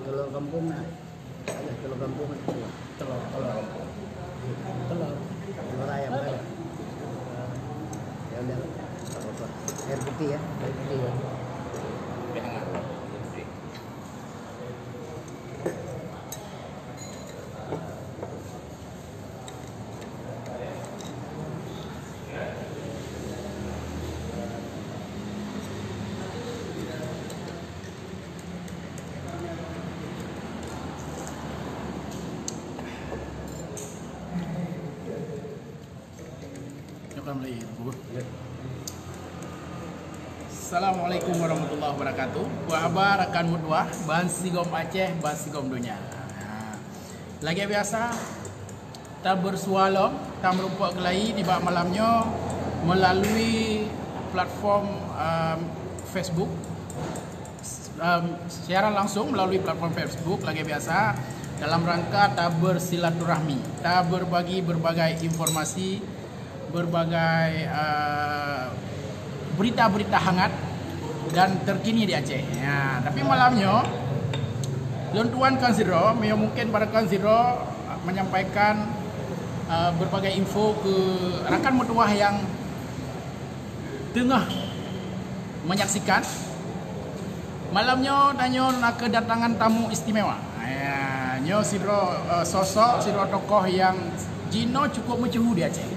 Telur kampung nah. Ada telur kampung itu. Telur ayam ada. Ya udah. Apa? Air putih ya. Air putih ya. Assalamualaikum warahmatullahi wabarakatuh. Wahaba rekan mudwah, bahan sigom Aceh, bahan sigom dunia. Lagi biasa, tak bersualam, tak merupakan kelai di bawah malamnya melalui platform Facebook. Siaran langsung melalui platform Facebook lagi biasa dalam rangka tak bersilaturahmi, tak berbagi berbagai informasi, berbagai berita-berita hangat dan terkini di Aceh. Ya, tapi malamnya Tuan Kan Zero, mungkin pada Kan Zero menyampaikan berbagai info ke rakan mudwah yang tengah menyaksikan. Malamnya tanya nak kedatangan tamu istimewa. Ya, nyo Zero sosok Zero tokoh yang Jino cukup mencuhu di Aceh.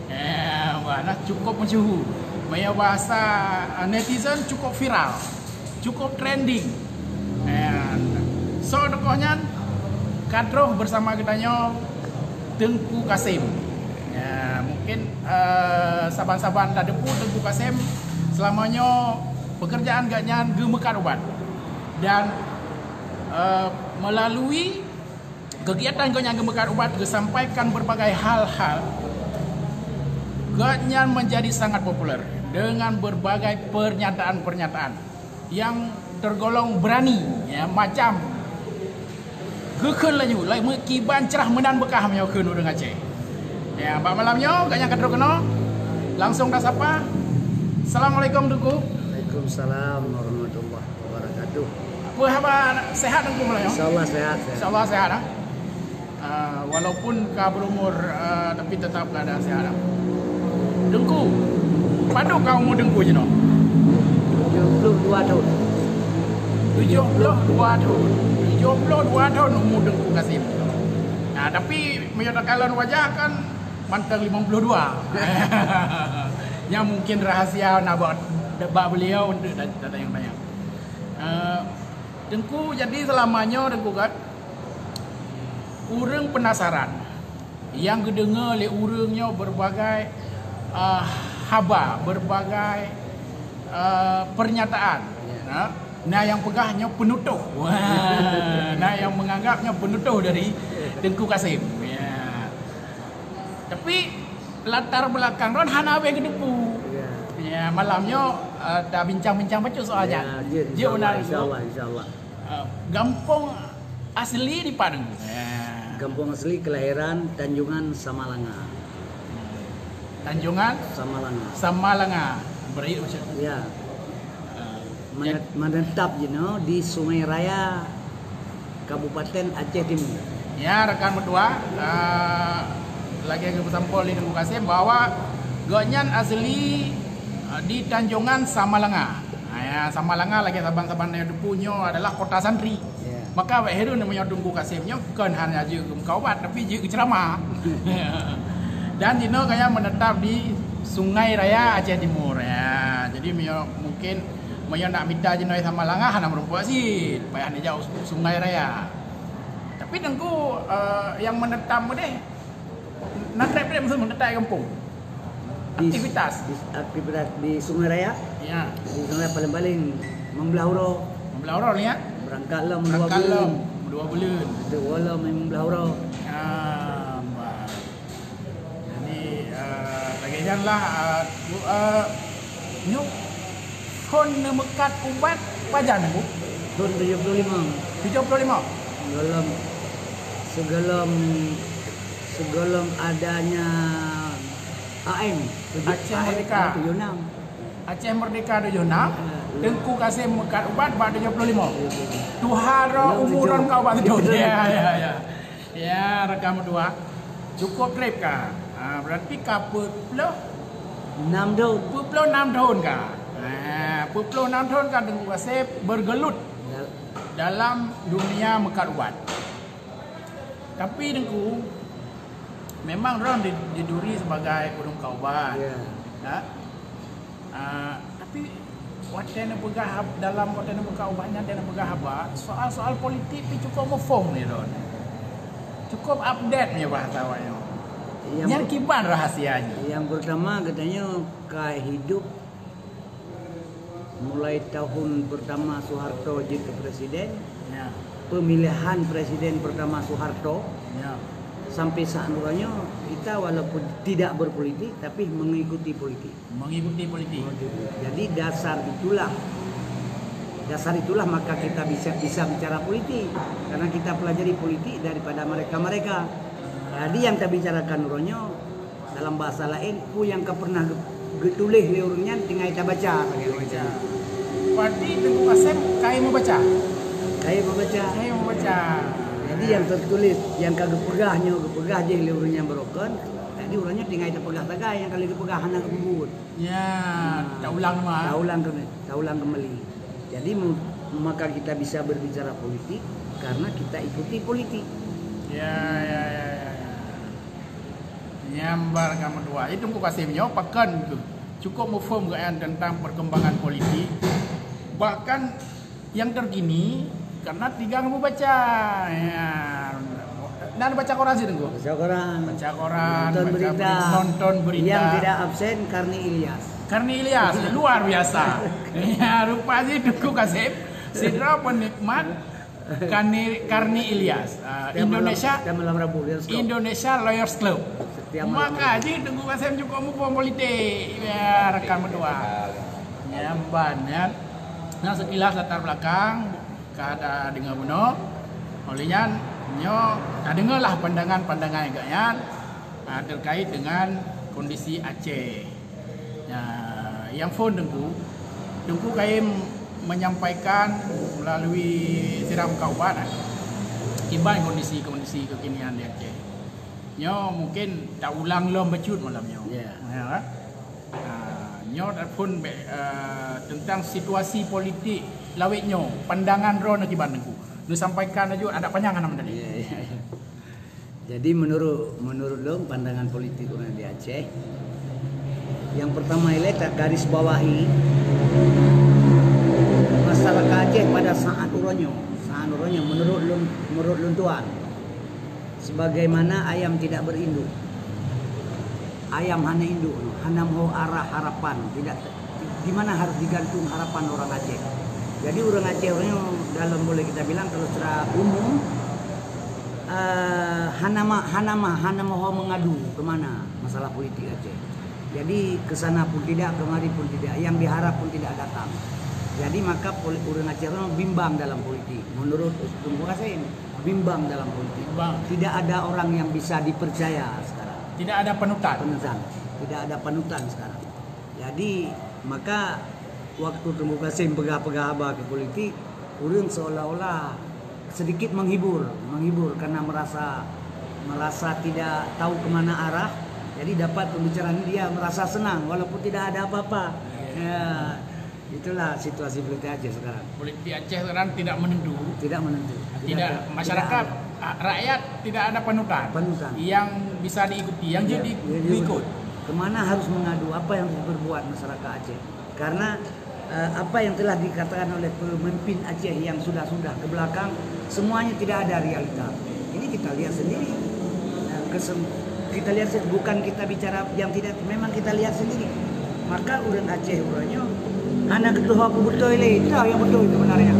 Ya, mana cukup mencuhu. Maya bahasa netizen cukup viral, cukup trending. So tokohnya kadroh bersama kitanya Tengku Kasim. Ya, mungkin saban-saban tak depu Tengku Kasim selamanya pekerjaan gaknya gemekan ubat dan melalui kegiatan gaknya gemekan ubat disampaikan berbagai hal-hal gaknya menjadi sangat populer dengan berbagai pernyataan-pernyataan yang tergolong berani, ya, macam gekun laju, lai kiban cerah menan bekah meo kenu dengan Aceh. Ya, bak malamnya gaknya kadro kena langsung dah sapa. Assalamualaikum Tengku. Waalaikumsalam warahmatullahi wabarakatuh. Apa khabar? Sehat Tengku malamnya? Insyaallah sehat. Insyaallah sehat. Walaupun kau berumur tapi tetap keadaan sehat. Tengku, pada kau umur Tengku je no? 72 tahun. 72 tahun. 72 tahun umur Tengku Kasim. Nah, tapi menurut kalian wajah kan mantan 52. Yang mungkin rahasia nak buat debat beliau untuk data yang banyak. Tengku jadi selamanya Tengku kan urang penasaran yang kedengar oleh urangnya berbagai haba, berbagai pernyataan. Nah yang pegahnya penutuh. Nah yang menganggapnya penutuh dari Tengku Kasim. Ya. Tapi latar belakang Ron hana yang kedepu. Ya, malamnya dah bincang-bincang baca soalnya. Ya, insyaallah. Gampong asli di Padang. Ya. Kampung asli kelahiran Tanjungan Samalanga. Tanjungan Samalanga. Beri macam. Ya. Menetap di Sungai Raya Kabupaten Aceh Timur. Ya, rekan berdua lagi bersampul di Tengku Kasim bahwa gonyan asli di Tanjungan Samalanga. Ya, sama langa lagi saban-saban yang punyo adalah kota santri. Ya. Maka Wak Heru namanya Tungku Kasimnya bukan hanya je ke Mekaubat tapi je ke ceramah. Dan Dino kayak menetap di Sungai Raya Aceh Timur ya. Jadi mungkin nak minta Dino sama langa hana merumpuak sih. Payah ni jauh Sungai Raya. Tapi tengku yang menetap deh nanti mesti menetap kampung. Aktivitas di Sungai Raya. Ya. Di Sungai paling-paling membelah Membelah ni ya. berangkat lah Dua bulan. Itu wala membelah Jadi lagi janganlah nyuk kon mekat ubat pajan bu tahun 75 sebelum adanya AM Aceh Merdeka. 76. Aceh Merdeka 76 Tengku Kasim mekat ubat pada 75 Tuhara umuran kau ubat tu. Ya rekam dua cukup trip kah? Berarti kaput loh 6 tahun 26 tahun kah? 26 tahun kah Tengku Kasim bergelut dalam dunia mekat ubat. Tapi Tengku memang orang diduri sebagai gunung kaubat. Ya. Tapi watena pegah dalam watena mekat ubatnya dan pegah apa? Soal-soal politik ni cukup mufong ni Ron. Cukup update punya bahasa awaknya. Yang kiban rahasianya. Yang pertama katanya kayak hidup mulai tahun pertama Soeharto jadi presiden, Ya. pemilihan presiden pertama Soeharto Ya. sampai saat ini kita walaupun tidak berpolitik tapi mengikuti politik. Mengikuti politik. Jadi dasar itulah maka kita bisa bicara politik karena kita pelajari politik daripada mereka. Jadi yang kita bicarakan uronyo dalam bahasa lain yang pernah getulis liurnya tinggal kita baca. Berarti Tengku Kasim kayak membaca. Kayak membaca. Jadi yang tertulis yang kagak pegah je liurnya berokon. Jadi urangnya tinggal kita pegah tagai yang kali pegah hana kebut. Ya, tak ulang mah. Tak ulang kembali. Jadi maka kita bisa berbicara politik karena kita ikuti politik. Ya. Nyambar kamu dua. Itu Tengku Kasimnya pakan tu. Cukup mufum kan tentang perkembangan politik. Bahkan yang terkini karena tiga kamu baca. Ya. Dan baca koran sih Tengku. Baca koran, nonton berita. Yang tidak absen Karni Ilyas luar biasa. Ya, rupanya Tengku Kasim sidra penikmat Karni Ilyas. Indonesia Lawyers Club. Maka aja Tengku Kasim juga mau politik. Ya, rekan berdua. Nyamban ya. Nah, sekilas latar belakang kada dengar buno. Olehnya nyo dengarlah pandangan-pandangan agaknya terkait dengan kondisi Aceh. Yang phone Tengku Kaim menyampaikan melalui siram kaubat iban kondisi kekinian di Aceh. Nyo mungkin tak ulang lom becut malam nyo. Ya. Nyo pun tentang situasi politik lawit nyo, pandangan ro nak iban Tengku. Lu sampaikan aja ada panjangan nama tadi. Jadi menurut lom pandangan politik orang di Aceh yang pertama tak garis bawahi masyarakat Aceh pada saat uronyo menurut lum tuan sebagaimana ayam tidak berinduk, ayam hanya induk, hanya mau arah harapan tidak di mana harus digantung harapan orang Aceh. Jadi orang Aceh orangnya dalam boleh kita bilang kalau secara umum hana mau mengadu kemana masalah politik Aceh. Jadi kesana pun tidak, kemari pun tidak, yang diharap pun tidak datang. Jadi maka orang Aceh bimbang dalam politik. Menurut Tengku Kasim bimbang dalam politik. Tidak ada orang yang bisa dipercaya sekarang. Tidak ada panutan. Tidak ada panutan sekarang. Jadi maka waktu Tengku Kasim pegah-pegah ke politik, orang seolah-olah sedikit menghibur karena merasa tidak tahu kemana arah. Jadi dapat pembicaraan dia merasa senang walaupun tidak ada apa-apa. Ya. Itulah situasi politik Aceh sekarang. Politik Aceh sekarang tidak menentu. Tidak menentu. Masyarakat, rakyat tidak ada panutan yang bisa diikuti, yang jadi ikut. Kemana harus mengadu, apa yang harus berbuat masyarakat Aceh? Karena apa yang telah dikatakan oleh pemimpin Aceh yang sudah ke belakang, semuanya tidak ada realita. Ini kita lihat sendiri. Kita lihat, bukan kita bicara yang tidak, memang kita lihat sendiri. Maka urang Aceh uranyo anak ketua aku betul itu yang betul itu benarnya.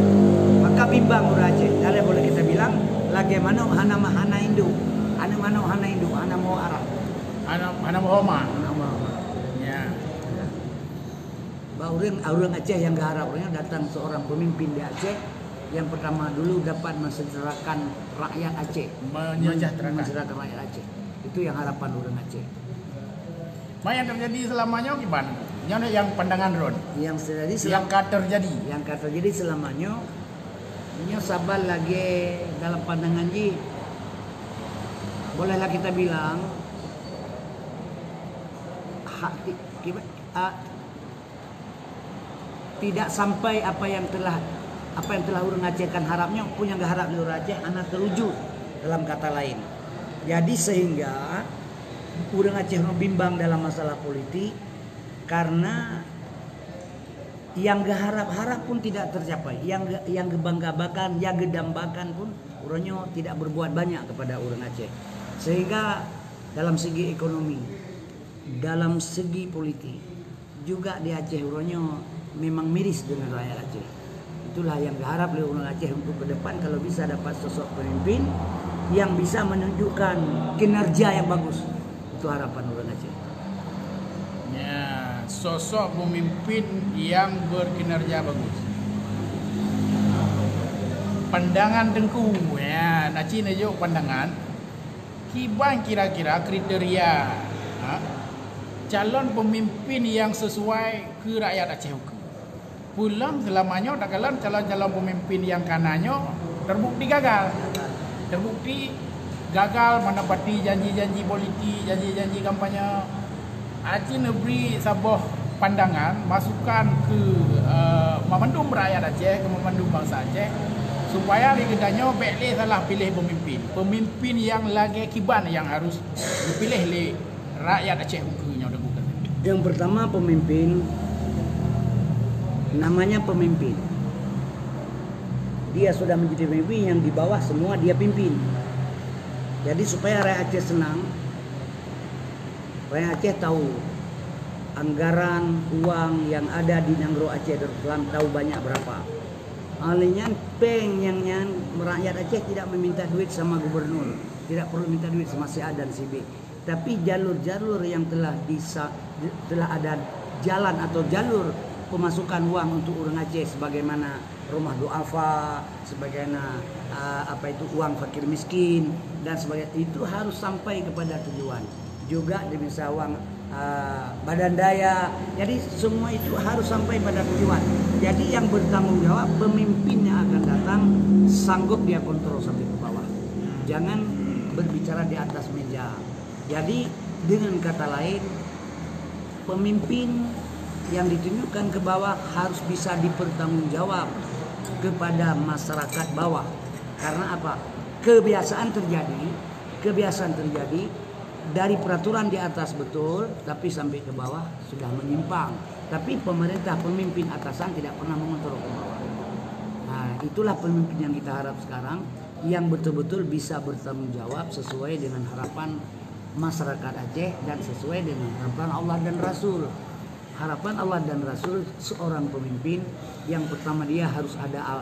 Maka bimbang urang Aceh. Kalau boleh kita bilang lagi mana hana Hindu, hana mau Arab, hana mau Homa. Ya. Orang Aceh yang keharapnya datang seorang pemimpin di Aceh yang pertama dulu dapat mensejahterakan rakyat Aceh, mensejahterakan rakyat Aceh. Itu yang harapan orang Aceh. Yang terjadi selamanya gimana? Yang pandangan Ron. Yang terjadi selamanya. Ini sabar lagi dalam pandangan Ji. Bolehlah kita bilang tidak sampai apa yang telah orang Aceh kan harapnya punya nggak harap di orang Aceh anak terwujud dalam kata lain. Jadi sehingga orang Aceh bimbang dalam masalah politik karena yang gak harap-harap pun tidak tercapai, yang gebanggabakan, yang gedambakan pun orangnya tidak berbuat banyak kepada orang Aceh. Sehingga dalam segi ekonomi, dalam segi politik juga di Aceh orangnya memang miris dengan rakyat Aceh. Itulah yang diharap oleh orang Aceh untuk ke depan, kalau bisa dapat sosok pemimpin yang bisa menunjukkan kinerja yang bagus. Itu harapan orang Aceh. Ya, sosok pemimpin yang berkinerja bagus. Pandangan Tengku ya, naci nejo pandangan. Kiban kira-kira kriteria calon pemimpin yang sesuai ke rakyat Aceh hukum. Pulang selamanya dakalan calon-calon pemimpin yang kanannya terbukti gagal menepati janji-janji politik, janji-janji kampanye. Aceh negeri sebuah pandangan, masukan ke memandum rakyat Aceh, ke memandum bangsa Aceh, supaya diketanya boleh salah pilih pemimpin yang lagi kiban yang harus dipilih oleh rakyat Aceh hukumnya. Yang pertama pemimpin, namanya pemimpin. Dia sudah menjadi pemimpin yang di bawah semua dia pimpin. Jadi supaya rakyat Aceh senang, rakyat Aceh tahu anggaran uang yang ada di Nangro Aceh Darussalam tahu banyak berapa. Alenya pengennya rakyat Aceh tidak meminta duit sama gubernur, tidak perlu minta duit sama si A dan si B. Tapi jalur-jalur yang telah ada jalan atau jalur pemasukan uang untuk orang Aceh, sebagaimana rumah duafa, sebagaimana uang fakir miskin dan sebagainya, itu harus sampai kepada tujuan. Juga misal uang badan daya, jadi semua itu harus sampai pada tujuan. Jadi yang bertanggung jawab pemimpin yang akan datang sanggup dia kontrol sampai ke bawah, jangan berbicara di atas meja. Jadi dengan kata lain, pemimpin yang ditunjukkan ke bawah harus bisa dipertanggungjawab kepada masyarakat bawah. Karena apa? Kebiasaan terjadi dari peraturan di atas betul, tapi sampai ke bawah sudah menyimpang. Tapi pemerintah, pemimpin atasan tidak pernah mengontrol ke bawah. Nah, itulah pemimpin yang kita harap sekarang, yang betul-betul bisa bertanggung jawab sesuai dengan harapan masyarakat Aceh dan sesuai dengan harapan Allah dan Rasul. Harapan Allah dan Rasul seorang pemimpin yang pertama dia harus ada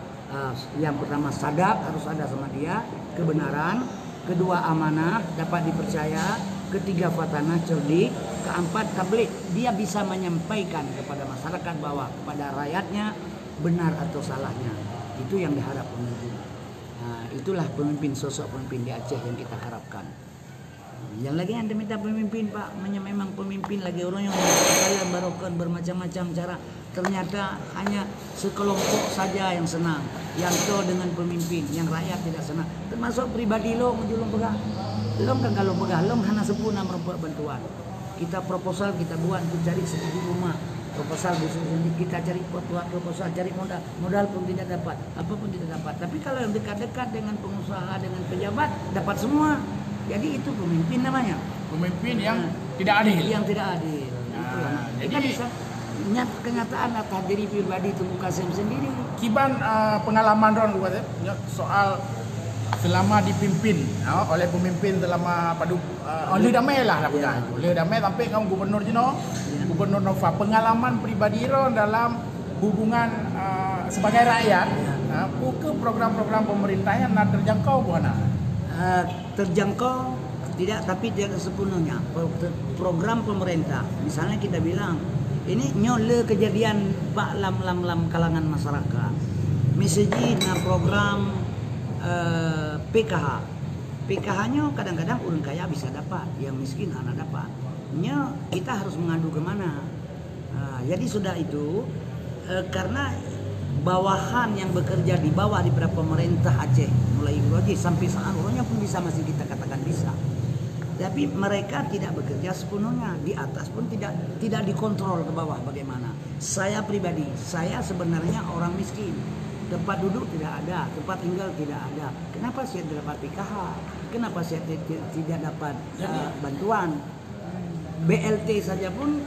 yang pertama sadaq, harus ada sama dia kebenaran, kedua amanah, dapat dipercaya, ketiga fatanah, cerdik, keempat tabligh, dia bisa menyampaikan kepada masyarakat bawah, kepada rakyatnya benar atau salahnya. Itu yang diharap pemimpin. Nah, itulah pemimpin, sosok pemimpin di Aceh yang kita harapkan. Yang lagi yang minta pemimpin Pak, memang pemimpin lagi orang yang kalian barokan bermacam-macam cara, ternyata hanya sekelompok saja yang senang, yang to dengan pemimpin, yang rakyat tidak senang. Termasuk pribadi lo pegah, lo kan kalau pegah lo hanya sempurna merupakan bantuan. Kita proposal kita buat untuk cari 1000 rumah proposal bisnis ini kita cari proposal, cari modal pun tidak dapat, apa pun tidak dapat. Tapi kalau yang dekat-dekat dengan pengusaha, dengan pejabat dapat semua. Jadi itu pemimpin namanya. Pemimpin yang tidak adil. Yang tidak adil. Itulah. Kita jadi bisa kenyataan atas diri pribadi Tunku Kasim sendiri. Kiban pengalaman Ron soal selama dipimpin oleh pemimpin selama padu oleh damai lah Ya. oleh damai sampai kamu gubernur Jino, gubernur Nova, pengalaman pribadi Ron dalam hubungan sebagai rakyat ke program-program pemerintah yang terjangkau buana. Terjangkau tidak, tapi tidak sepenuhnya. Program pemerintah, misalnya kita bilang ini nyole kejadian pak lam kalangan masyarakat. Misalnya program PKH. PKH-nya kadang-kadang orang kaya bisa dapat, yang miskin anak dapat. Kita harus mengadu kemana? Jadi sudah itu karena bawahan yang bekerja di bawah di pemerintah Aceh mulai Uroji sampai saat Uronya pun bisa, masih kita katakan bisa. Tapi mereka tidak bekerja sepenuhnya, di atas pun tidak dikontrol ke bawah bagaimana. Saya pribadi, saya sebenarnya orang miskin. Tempat duduk tidak ada, tempat tinggal tidak ada. Kenapa saya tidak dapat PKH? Kenapa saya tidak dapat bantuan? BLT saja pun,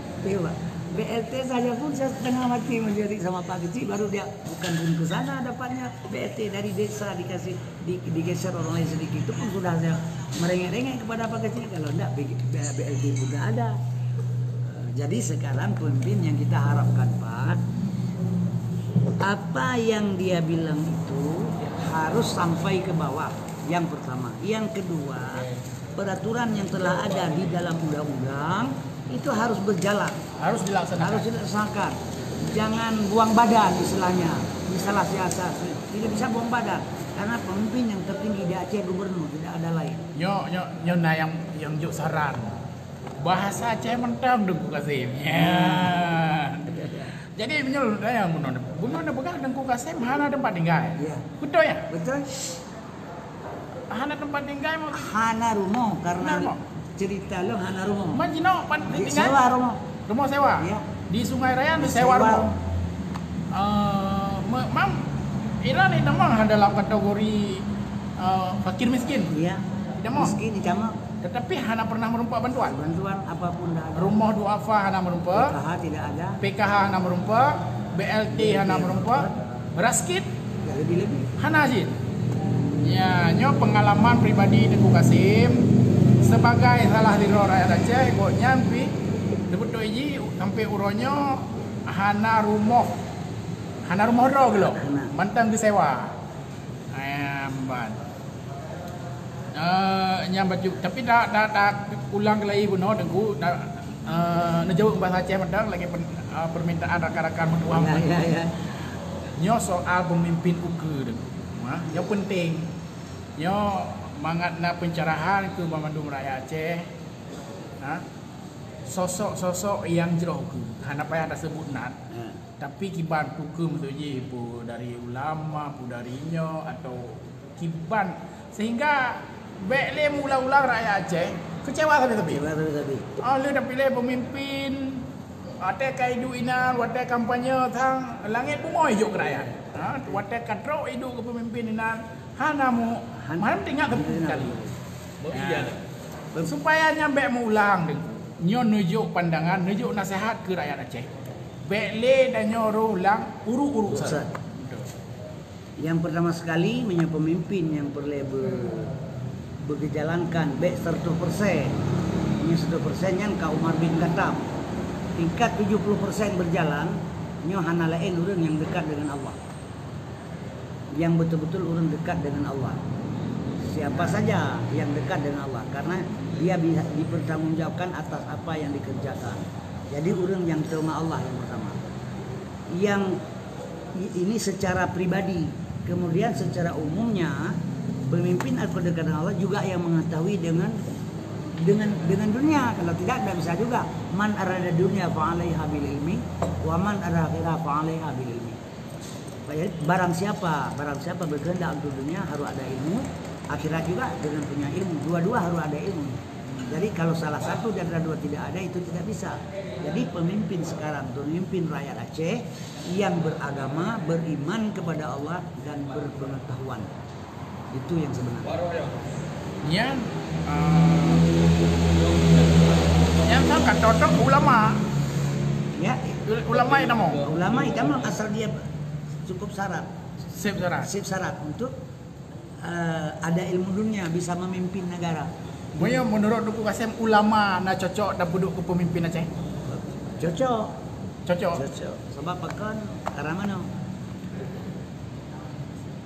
BLT saja pun saya setengah mati menjadi sama Pak Kecil, baru dia bukan pun ke sana dapatnya BLT dari desa dikasih digeser orang lain sedikit, itu pun sudah saya merengek-rengek kepada Pak Kecil, kalau enggak BLT pun tidak ada. Jadi sekarang pemimpin yang kita harapkan Pak, apa yang dia bilang itu harus sampai ke bawah, yang pertama. Yang kedua, peraturan yang telah ada di dalam undang-undang itu harus berjalan, Harus dilaksanakan. Jangan buang badan istilahnya. Misalnya siasat tidak bisa buang badan, karena pemimpin yang tertinggi di Aceh gubernur, tidak ada lain. Nyo yang juk saran. Bahasa Aceh mentang Dengku Kasim. Jadi menyuruh saya bunuh begal Dengku Kasim hana tempat tinggal. Ya. Betul ya? Betul. Hana tempat tinggal mau Hana rumah, karena Hana rumah. cerita lo hana rumah. Majino tinggal. Sewa rumah. Rumah sewa. Ya. Di Sungai Raya di sewa rumah. Mam, ini memang dalam kategori fakir miskin. Iya. Tidak mau. Miskin dicamak. Tetapi hana pernah merumpak bantuan. Bantuan apapun dah ada. Rumah duafa hana merumpak. PKH tidak ada. PKH hana merumpak. BLT hana merumpak. Beras kit Ya lebih-lebih. hana ajin. Ya, nyo pengalaman pribadi Dengku Kasim sebagai salah diri rakyat Aceh, kok nyampi debut doiji sampai uronyo hana rumah ro gelo. Mantang disewa. Amban. Nyambat juga, tapi dah ulang lagi buno Dengku nejauh bahasa Aceh mantang lagi permintaan rakan-rakan menua. Ya. Nyo soal pemimpin uke Dengku. Yang penting nyo mangatna pencerahan ke Bandung Raya Aceh. Sosok-sosok yang jeroh ke. Hana payah ada sebut nat. Tapi kiban tukem tu je pu dari ulama, pu dari nyo atau kiban sehingga bekle mula-ulang rakyat Aceh kecewa tapi. Le dah pilih pemimpin ate kaidu inan, wate kampanye tang langit bumi hijau ke rakyat. Wate katro hidu ke pemimpin inan, hanamu malam tinggal kali. Supaya nyampe mulang Dengku. Nyo nujuk pandangan, nujuk nasihat ke rakyat Aceh. Bekle dan nyuruh ulang uru-uru Ustaz. Yang pertama sekali punya pemimpin yang perlu berjalankan baik 100%. Ini 100% yang Kak Umar bin Khattab. Tingkat 70% berjalan, nyo hana lain orang yang dekat dengan Allah. Yang betul-betul orang dekat dengan Allah. Siapa saja yang dekat dengan Allah, karena dia bisa dipertanggungjawabkan atas apa yang dikerjakan. Jadi orang yang terima Allah yang pertama. Yang ini secara pribadi. Kemudian secara umumnya pemimpin atau dekat dengan Allah juga yang mengetahui dengan dunia. Kalau tidak bisa juga. Man arada dunia fa'alaiha bil ilmi wa man arada akhirah fa'alaiha bil ilmi. Barang siapa berkehendak untuk dunia harus ada ilmu, akhirat juga dengan punya ilmu. Dua-dua harus ada ilmu. Jadi kalau salah satu dan dua tidak ada itu tidak bisa. Jadi pemimpin sekarang, pemimpin rakyat Aceh yang beragama, beriman kepada Allah dan berpengetahuan. Itu yang sebenarnya. Yang kan cocok ulama. Ya, Ulama itu mau. ulama itu memang asal dia cukup syarat, Sip syarat. syarat untuk ada ilmu dunia, bisa memimpin negara. Pokoknya menurut Duku Kasim ulama nak cocok dan duduk ke pemimpin Aceh. Cocok. Cocok. Sebab kan karena mana?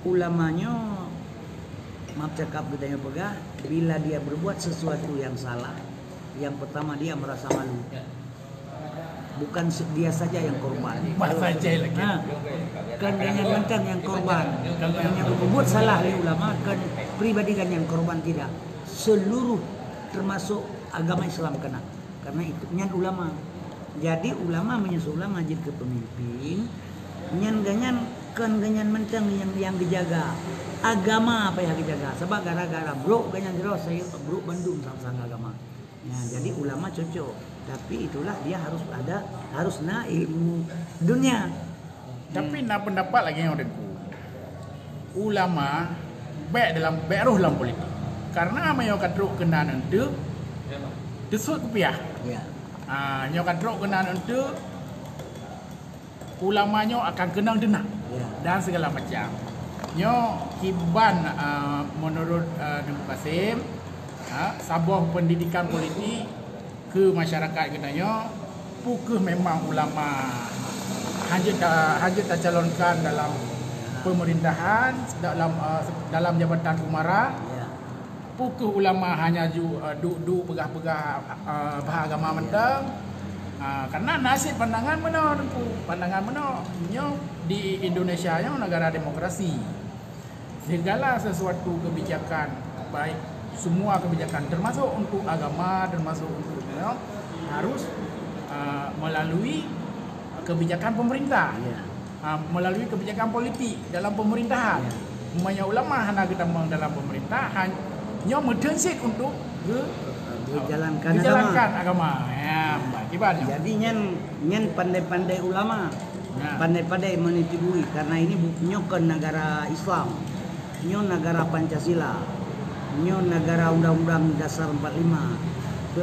Ulamanya, maaf cakap gedanya pegah, bila dia berbuat sesuatu yang salah, yang pertama dia merasa malu. Bukan dia saja yang korban. Bahasa Aceh lagi. Nah, kan dengan mentang yang korban. Yang berbuat salah oleh ulama, kan pribadi kan yang korban tidak. Seluruh termasuk agama Islam kena. Karena itu nyan ulama. Jadi ulama menyusul ulama jadi ke pemimpin. Nyan ganyan kan ganyan mentang yang dijaga. Agama apa yang dijaga? Sebab gara-gara bro ganyan terus saya bro Bandung sama agama. Nah, jadi ulama cocok. Tapi itulah dia harus ilmu dunia. Tapi nak pendapat lagi yang Duku. Ulama baik roh dalam politik. Karena apa yang kadruk kena nanti desut kepiah. Ya. Yang kadruk kena nanti ulamanya akan kenang denang Ya. dan segala macam. Nyo kiban menurut Duku Kasim sabuah pendidikan politik ke masyarakat kenanya pukul memang ulama hanya tercalonkan dalam pemerintahan dalam jabatan umara. Ya. Pukul ulama hanya duduk pegah-pegah beragama mentang. Karena nasib pandangan mana nyo di Indonesia nya negara demokrasi. Segala sesuatu kebijakan baik semua kebijakan termasuk untuk agama, termasuk untuk harus melalui kebijakan pemerintah. Ya. Melalui kebijakan politik dalam pemerintahan. Banyak ulama hanya kita dalam pemerintahan nyo mendensit untuk dijalankan agama. Ya, kibarnya. Jadi nyen pandai-pandai ulama, pandai-pandai menitibui karena ini nyo ke negara Islam, nyo negara Pancasila, nyo negara Undang-Undang Dasar 45.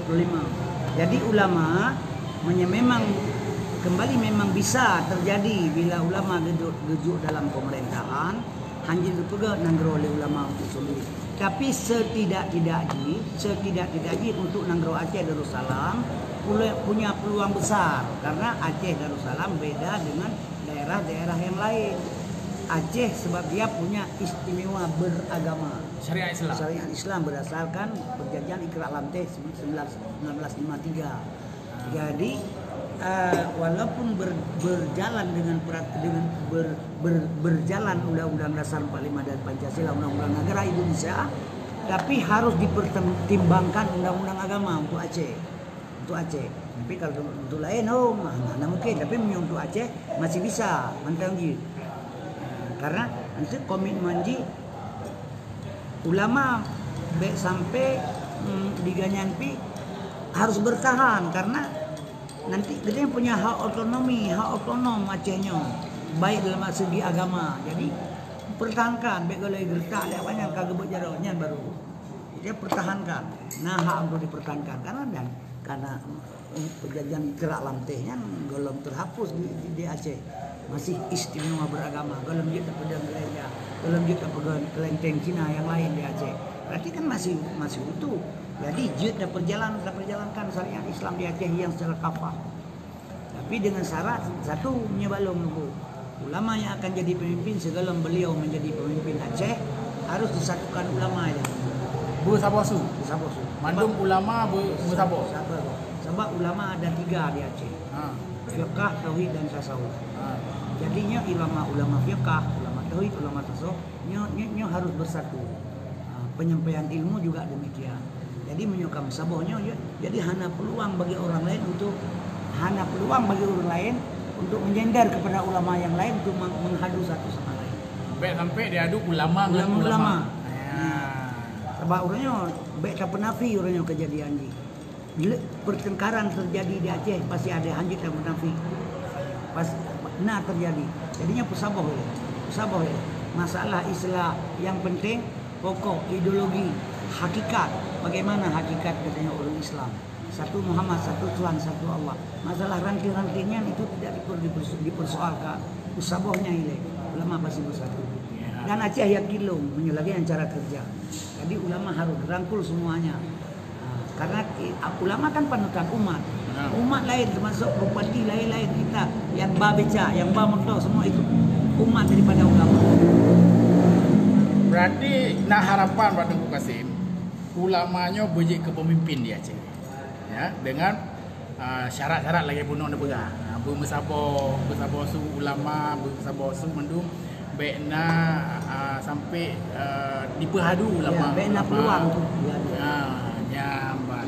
Jadi ulama memang kembali memang bisa terjadi bila ulama duduk dalam pemerintahan hanya dipegang nanggro oleh ulama untuk sendiri. Tapi setidak-tidaknya untuk nanggro Aceh Darussalam punya peluang besar karena Aceh Darussalam beda dengan daerah-daerah yang lain. Aceh sebab dia punya istimewa beragama. Syariat Islam berdasarkan perjanjian Iqra' Lamteh 1953. Jadi walaupun berjalan berjalan Undang-Undang Dasar 45 dan Pancasila Undang-Undang Negara Indonesia, tapi harus dipertimbangkan Undang-Undang Agama untuk Aceh. Tapi kalau untuk lain mana mungkin. Tapi untuk Aceh masih bisa mentanggi. Karena nanti komitmen ulama baik sampai diganyanpi harus bertahan karena nanti dia punya hak otonom Acehnya baik dalam segi agama. Jadi pertahankan baik kalau gertak dia banyak kagak berjaraknya baru dia pertahankan. Nah hak untuk dipertahankan karena perjanjian Iqra' Lamtehnya belum terhapus di Aceh. Masih istimewa beragama. Kalau kita pegang gereja, kalau kita pegang kelenteng Cina yang lain di Aceh, berarti kan masih utuh. Jadi kita perjalankan syariat Islam di Aceh yang secara kafah. Tapi dengan syarat satu balong nunggu. Ulama yang akan jadi pemimpin sebelum beliau menjadi pemimpin Aceh harus disatukan ulama ya. Bersabosu. Mandum ulama bersabos. Sebab ulama ada 3 di Aceh. Fiqh, tauhid dan tasawuf. Jadinya ulama fiqh, ulama tauhid, ulama tasawuf nyo harus bersatu. Penyampaian ilmu juga demikian. Jadi menyokam sabohnya jadi hana peluang bagi orang lain untuk menjendar kepada ulama yang lain untuk menghadu satu sama lain. Sampai diadu ulama dengan ulama. Sebab orangnya baik tak penafi orangnya kejadian ni. Bila pertengkaran terjadi di Aceh pasti ada hanjit dan penafi. Pas terjadi. Jadinya pesabah ya. Pesabah ya. Masalah Islam yang penting pokok ideologi hakikat. Bagaimana hakikat katanya orang Islam? Satu Muhammad, satu Tuhan, satu Allah. Masalah ranting-rantingnya itu tidak dipersoalkan. Usabahnya ini ulama pasti bersatu. Dan Aceh yakin loh menyelagi cara kerja. Jadi ulama harus rangkul semuanya. Karena ulama kan panutan umat. Umat lain termasuk bupati lain-lain kita yang babeca, yang bamekdo semua itu umat daripada ulama. Berarti nah harapan Pak Tengku Kasim, ulamanya bejik ke pemimpin di Aceh. Ya, dengan syarat-syarat lagi bunuh dia pegang. Bersabo su ulama, bersabo su mendung baikna sampai diperhadu ulama. Ya, baikna peluang tu. Ya, Mbak.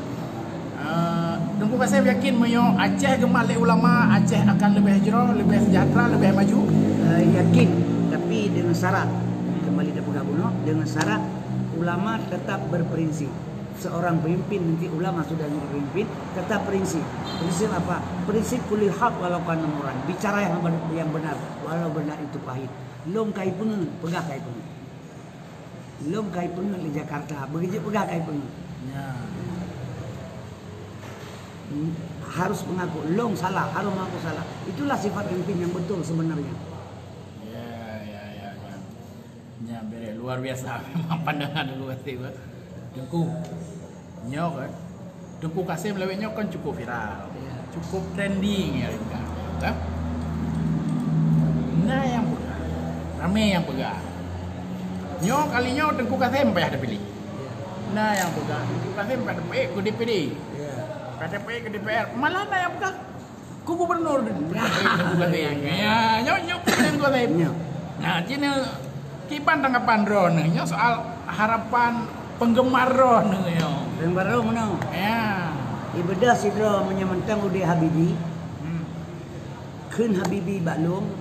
Tengku Kasim yakin menyo Aceh gemalik ulama, Aceh akan lebih hijrah, lebih sejahtera, lebih maju? Yakin, tapi dengan syarat. Kembali ke Pegabuno dengan syarat ulama tetap berprinsip. Seorang pemimpin nanti ulama sudah jadi pemimpin tetap prinsip. Prinsip apa? Prinsip kulil haq walau kana muran. Bicara yang benar walau benar itu pahit. Lom kai pun pegah kai pun. Lom kai pun di Jakarta, begitu pegah kai pun. Ya. Harus mengaku long salah, harus mengaku salah. Itulah sifat pemimpin yang betul sebenarnya. Ya, bere luar biasa memang pandangan Tengku Kasim. Tengku nyok kan. Tengku Kasim lewetnya kan cukup viral. Cukup trending ya kan. Nah yang pegang. Ramai yang pegang. Nyok kalinya Tengku Kasim payah ada pilih. Nah yang pegang Tengku Kasim pada ke DPD. Pada ke DPR. Malah nah yang pegang ku gubernur Tengku Kasim. Ya, nyok Tengku Kasim. Nah, cina kipan tanggapan drone nya soal harapan penggemar drone nya. Penggemar drone mana? Ya. Ibadah sidra menyementang udah Habibi. Kun Habibi baklum.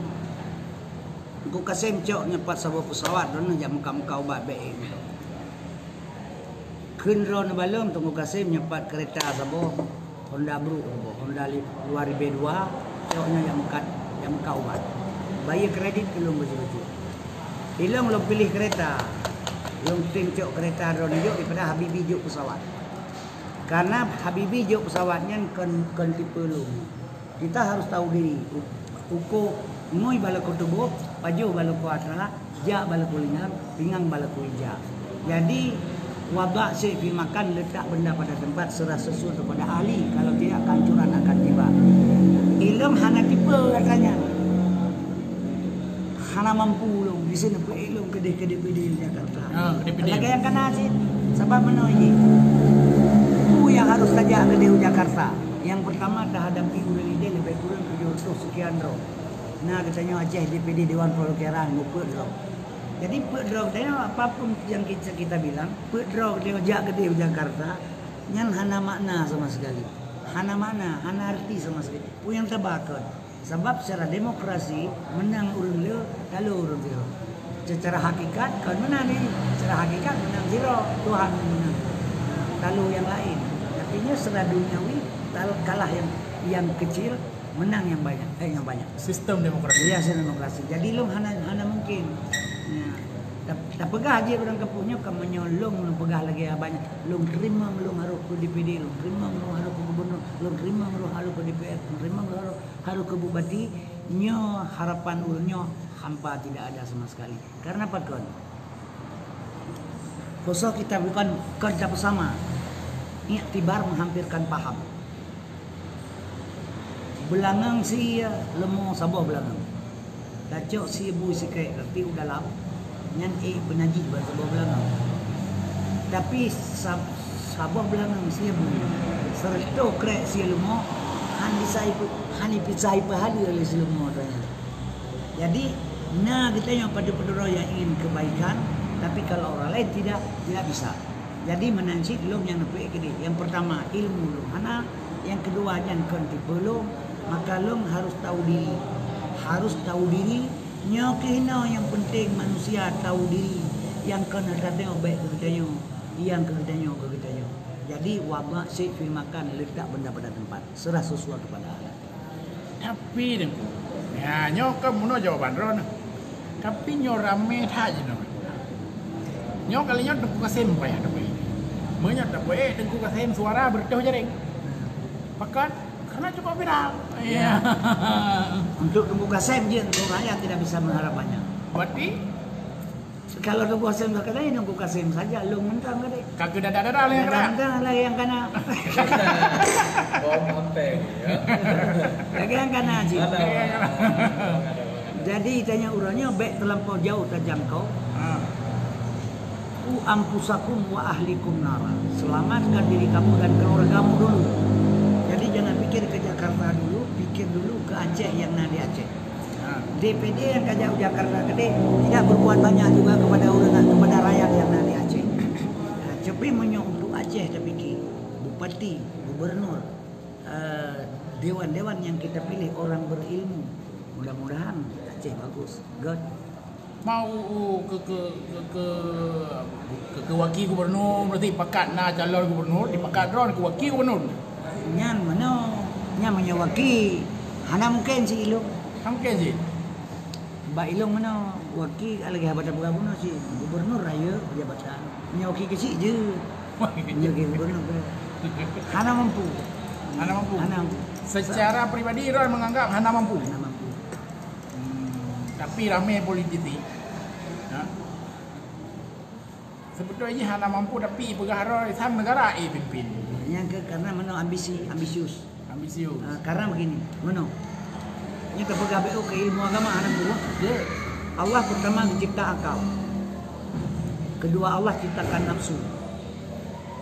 Tengku Kasim cok nyepat sebuah pesawat drone jam muka-muka ubat baik. Kun drone balum Tengku Kasim nyepat kereta sebuah Honda Bru, Honda 2002 coknya yang muka ubat. Bayar kredit belum betul-betul. Ilong lo pilih kereta, lo cok kereta drone juk daripada Habibi juk pesawat. Karena Habibi juk pesawatnya kan tipe lo. Kita harus tahu diri. Uko ngoi balaku tubuh, paju balaku atra, ja balaku lingang, pinggang balaku ija. Jadi wabak sepi makan letak benda pada tempat serah sesuai kepada ahli. Kalau tidak kehancuran akan tiba. Ilong hana tipe katanya. Hana mampu lo di sini pelong ke DPD Jakarta. Lagi yang kena sih sebab menoi. Ku yang harus saja ke DPD Jakarta. Yang pertama terhadap urang ide lebih kurang 700 sekian ro. Nah katanya Aceh DPD Dewan Perwakilan nguput ro. Jadi pedro katanya apapun yang kita bilang pedro dia jak ke DPD Jakarta nyan hana makna sama sekali. Hana makna, hana arti sama sekali. Pu yang terbakar. Sebab secara demokrasi menang urang le kalau urang zero. Secara hakikat kan menang ni. Secara hakikat menang zero, Tuhan menang. Kalau yang lain. Artinya secara duniawi kalah yang kecil, menang yang banyak. Yang banyak. Sistem demokrasi. Iya, sistem demokrasi. Jadi lo hana mungkin. Tak pegah aja orang kampungnya kan menyolong lo pegah lagi banyak. Lo terima lo harus ke DPD, lo terima lo harus ke gubernur, lo terima lo harus ke DPR, lo terima lo harus ke bupati. Nyo harapan ulunyo hampa tidak ada sama sekali. Karena apa kan? Khusus kita bukan kerja bersama. Iktibar menghampirkan paham. Belangang si lemo sabah belangang. Dacok si ibu si kayak tapi udah lama. Nyan penyaji bahasa sabah belangang. Tapi sabah belangang si ibu. Serta krek si lemo hani pisai pahali oleh si lemo tanya. Jadi nah kita yang pada yang ingin kebaikan, tapi kalau orang lain tidak bisa. Jadi menansi belum yang lebih gede. Yang pertama ilmu belum. Mana yang kedua yang konti belum. Maka long harus tahu diri. Harus tahu diri. Nyokino yang penting manusia tahu diri. Yang kena katanya baik katanya. yang kegitannya. Jadi wabak si makan letak benda pada tempat, serah sesuai kepada Allah. Tapi dengku, ya nyok kamu no jawaban ron. Tapi nyo rame aja no. Nyo kalinya dengku kasem pa ya tapi. Menyak tak boleh dengku kasem suara berteu jaring. Pakat karena cukup viral. Iya. Untuk tunggu kasem je, untuk rakyat tidak bisa mengharap banyak. Berarti Kalau tunggu kasem kadang tunggu kasem saja, lu mentang kadang. kagak dada lah yang kena. Mentang lagi yang kena. Bom ampeng ya. Lagi yang kena Haji. Ada. Jadi tanya urangnya baik terlampau jauh terjangkau. Ah. Ku ampusakum wa ahlikum nara. Selamatkan diri kamu dan keluargamu dulu. Jadi jangan pikir ke Jakarta dulu, pikir dulu ke Aceh yang di Aceh. DPD yang ke Jakarta gede tidak berbuat banyak juga kepada orang, kepada rakyat yang di Aceh. Nah, cepi menyok untuk Aceh tapi bupati, gubernur, dewan-dewan yang kita pilih orang berilmu. Mudah-mudahan Aceh bagus. God. Mau ke wakil gubernur berarti pakat na calon gubernur dipakat ron ke wakil gubernur. Nyan mana? Nyan menyawaki. Hana mungkin si Ilung. Mungkin sih. Mbak Ilung mana? Wakil lagi habatan bergabung si gubernur raya jabatan. Menyawaki ke si je. Menyawaki gubernur. Hana mampu. Hana mampu. Hana mampu. Secara pribadi Ron menganggap Hana mampu. Hana mampu. Tapi ramai politisi. Ha? Sebetulnya Hana mampu tapi pegawai sam negara pimpin. Yang karena mana ambisius. Ambisius. Karena begini, mana? Ini kepegang BO ke ilmu agama anak buah. Dia Allah pertama mencipta akal. Kedua Allah ciptakan nafsu.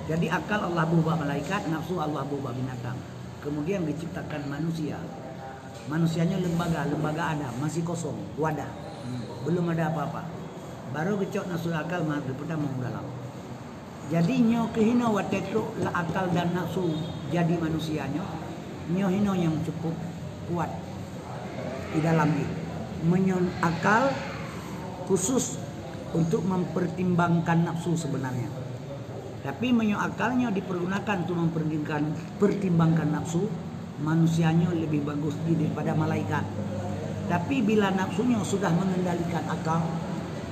Jadi akal Allah buah malaikat, nafsu Allah buah binatang. Kemudian diciptakan manusia. Manusianya lembaga ada, masih kosong, wadah. Belum ada apa-apa. Baru kecok nafsu akal pertama dalam. Jadi nyo kehino watetu la akal dan nafsu jadi manusianya. Nyo hino yang cukup kuat di dalam ini. Menyon akal khusus untuk mempertimbangkan nafsu sebenarnya. Tapi menyo akalnya dipergunakan untuk mempertimbangkan nafsu. Manusianya lebih bagus daripada malaikat. Tapi bila nafsunya sudah mengendalikan akal,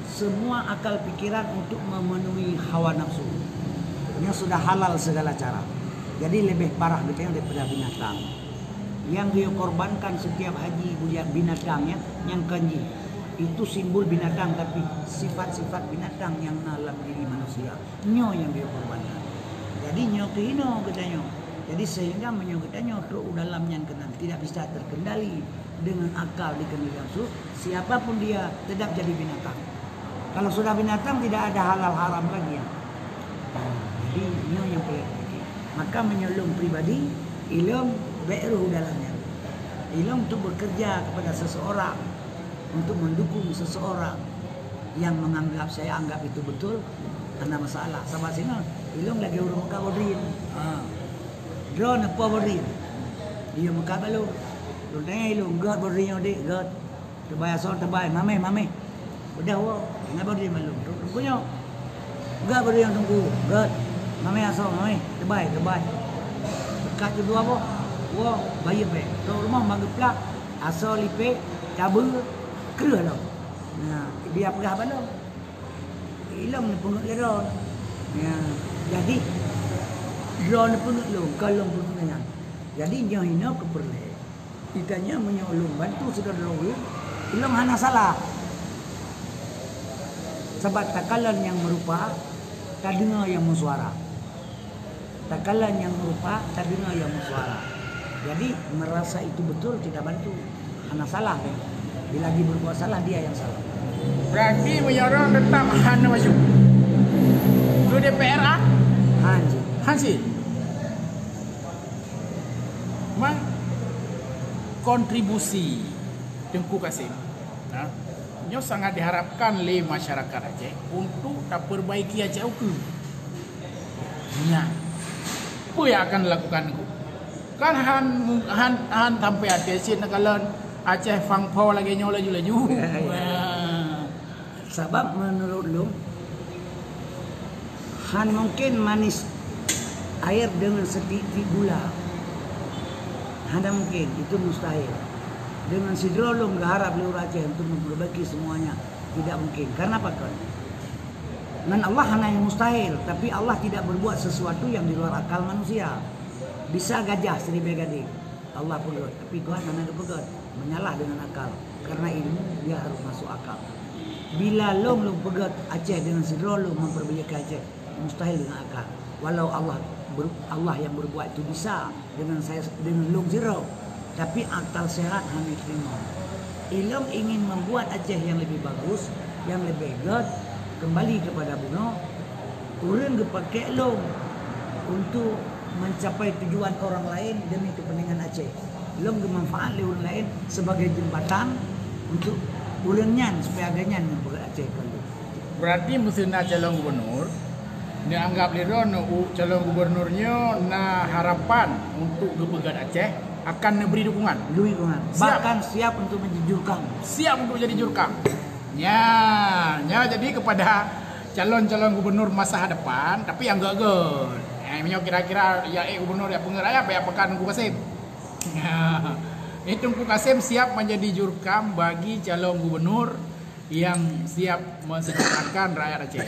semua akal pikiran untuk memenuhi hawa nafsu. Ini sudah halal segala cara. Jadi lebih parah gitu daripada binatang. Yang dia korbankan setiap haji bulian binatangnya yang kanji. Itu simbol binatang tapi sifat-sifat binatang yang dalam diri manusia. Nyo yang dia korbankan. Jadi nyo kehino katanya. Jadi sehingga menyebutnya roh dalam yang kenal tidak bisa terkendali dengan akal dikendali nafsu. Siapapun dia tetap jadi binatang. Kalau sudah binatang tidak ada halal haram lagi ya. Jadi ini yang pelajari. Maka menyolong pribadi ilmu beruh dalamnya. Ilmu untuk bekerja kepada seseorang, untuk mendukung seseorang yang menganggap saya anggap itu betul, karena masalah. Sama sini ilmu lagi urung kabodrin. Drone apa beri? Dia muka balu. Lutanya ilung god beri yang dik god. Terbayar soal terbayar. Mame. Udah wo. Nggak beri malu. Tunggunya. God beri yang tunggu. God. Mame asal mame. Terbayar. Dekat kedua wo. Wo bayar pe. Tu rumah mageplak. Asal lipe. Cabul. Kerah lo. Nah dia pegah balu. Ilung ni pungut leron. Ya. Jadi drone pun lu kalau pun dengan. Jadi dia hina keperle. Ikannya menyolong bantu sudah dulu. Ilmu hana salah. Sebab takalan yang merupa tak dengar yang bersuara. Takalan yang merupa tak dengar yang bersuara. Jadi merasa itu betul tidak bantu. Hana salah kan. Bila dia berbuat salah dia yang salah. Berarti menyorong tetap Hana masuk. Lu DPR ah? Hansi. Memang kontribusi Tengku Kasim. Nah, nyo sangat diharapkan oleh masyarakat Aceh untuk tak perbaiki Aceh hukum. Ya. Apa yang akan dilakukan? Kan han sampai Aceh sini kalau Aceh fangpo lagi nyo laju. Sebab menurut lu Han mungkin manis air dengan sedikit gula. Hanya mungkin, itu mustahil. Dengan sidrolum berharap liur Aceh untuk memperbaiki semuanya, tidak mungkin. Karena apa kan? Dan Allah hanya yang mustahil, tapi Allah tidak berbuat sesuatu yang di luar akal manusia. Bisa gajah seribu gading, Allah pegat, tapi Tuhan hanya pegat, menyalah dengan akal. Karena ilmu dia harus masuk akal. Bila long pegat Aceh dengan sidrolum memperbaiki Aceh, mustahil dengan akal. Walau Allah yang berbuat itu bisa dengan long zero, tapi akal sehat hanya terima. Ilmu ingin membuat Aceh yang lebih bagus, yang lebih hebat, kembali kepada Buno, urang dipakai long untuk mencapai tujuan orang lain demi kepentingan Aceh. Long bermanfaat oleh orang lain sebagai jembatan untuk ulangnya supaya agaknya membuat Aceh kalau. Berarti mesti nak calon gubernur, dia anggap liron calon gubernurnya na harapan untuk kepegat Aceh akan memberi dukungan. Bahkan siap untuk menjujurkan. Siap untuk jadi jurkam. Ya, jadi kepada calon-calon gubernur masa depan, tapi yang gagal. Yang kira-kira ya gubernur ya pengeraya ya pekan Tengku Kasim. Ya, Tengku Kasim siap menjadi jurkam bagi calon gubernur yang siap mensejahterakan rakyat Aceh.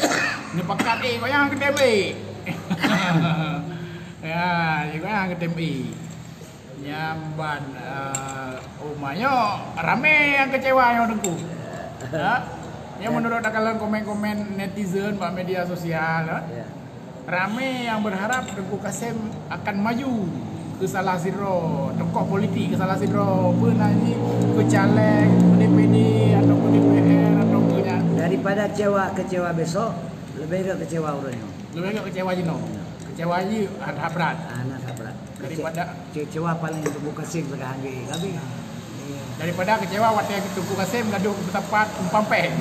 Ini pekat kau yang ke TMI. Ya, kau yang ke TMI. Nyamban umumnya rame yang kecewa yang Tengku. Ya, menurut akalan komen-komen netizen pak media sosial, rame yang berharap Tengku Kasim akan maju ke Salah Sidro, tokoh politik ke Salah Sidro, penyanyi, ke caleg, ke DPD atau ke DPR atau ke daripada kecewa besok, lebih ke kecewa orangnya. Lebih ke kecewa jino. Kecewa ji ada berat. Anak berat. Daripada kecewa paling Tengku Kasim sekarang ini, tapi daripada kecewa waktu Tengku Kasim gaduh tempat umpampeng.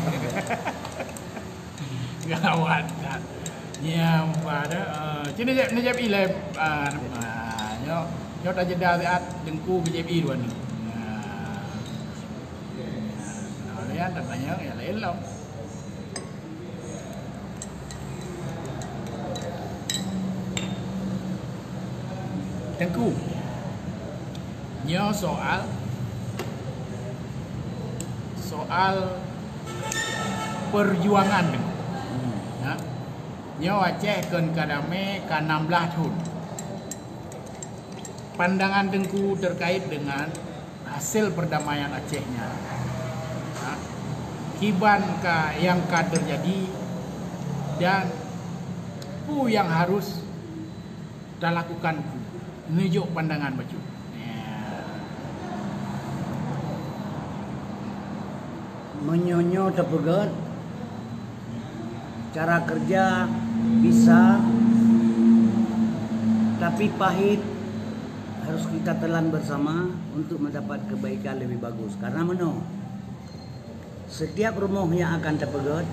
Gawat. Ya, pada cini jap ilai nyo tak jeda saat Tengku BJP dua ni. Ya, tanya ya lain lah. Tengku. Nyo soal perjuangan Tengku. Ya. Nyo Aceh kan kadame ka 16 tahun. Pandangan Tengku terkait dengan hasil perdamaian Acehnya. Ya. Kiban yang terjadi dan pu yang harus dilakukan menunjuk pandangan baju. Menyonyo tepegat cara kerja bisa, tapi pahit harus kita telan bersama untuk mendapat kebaikan lebih bagus. Karena setiap rumah yang akan tepegat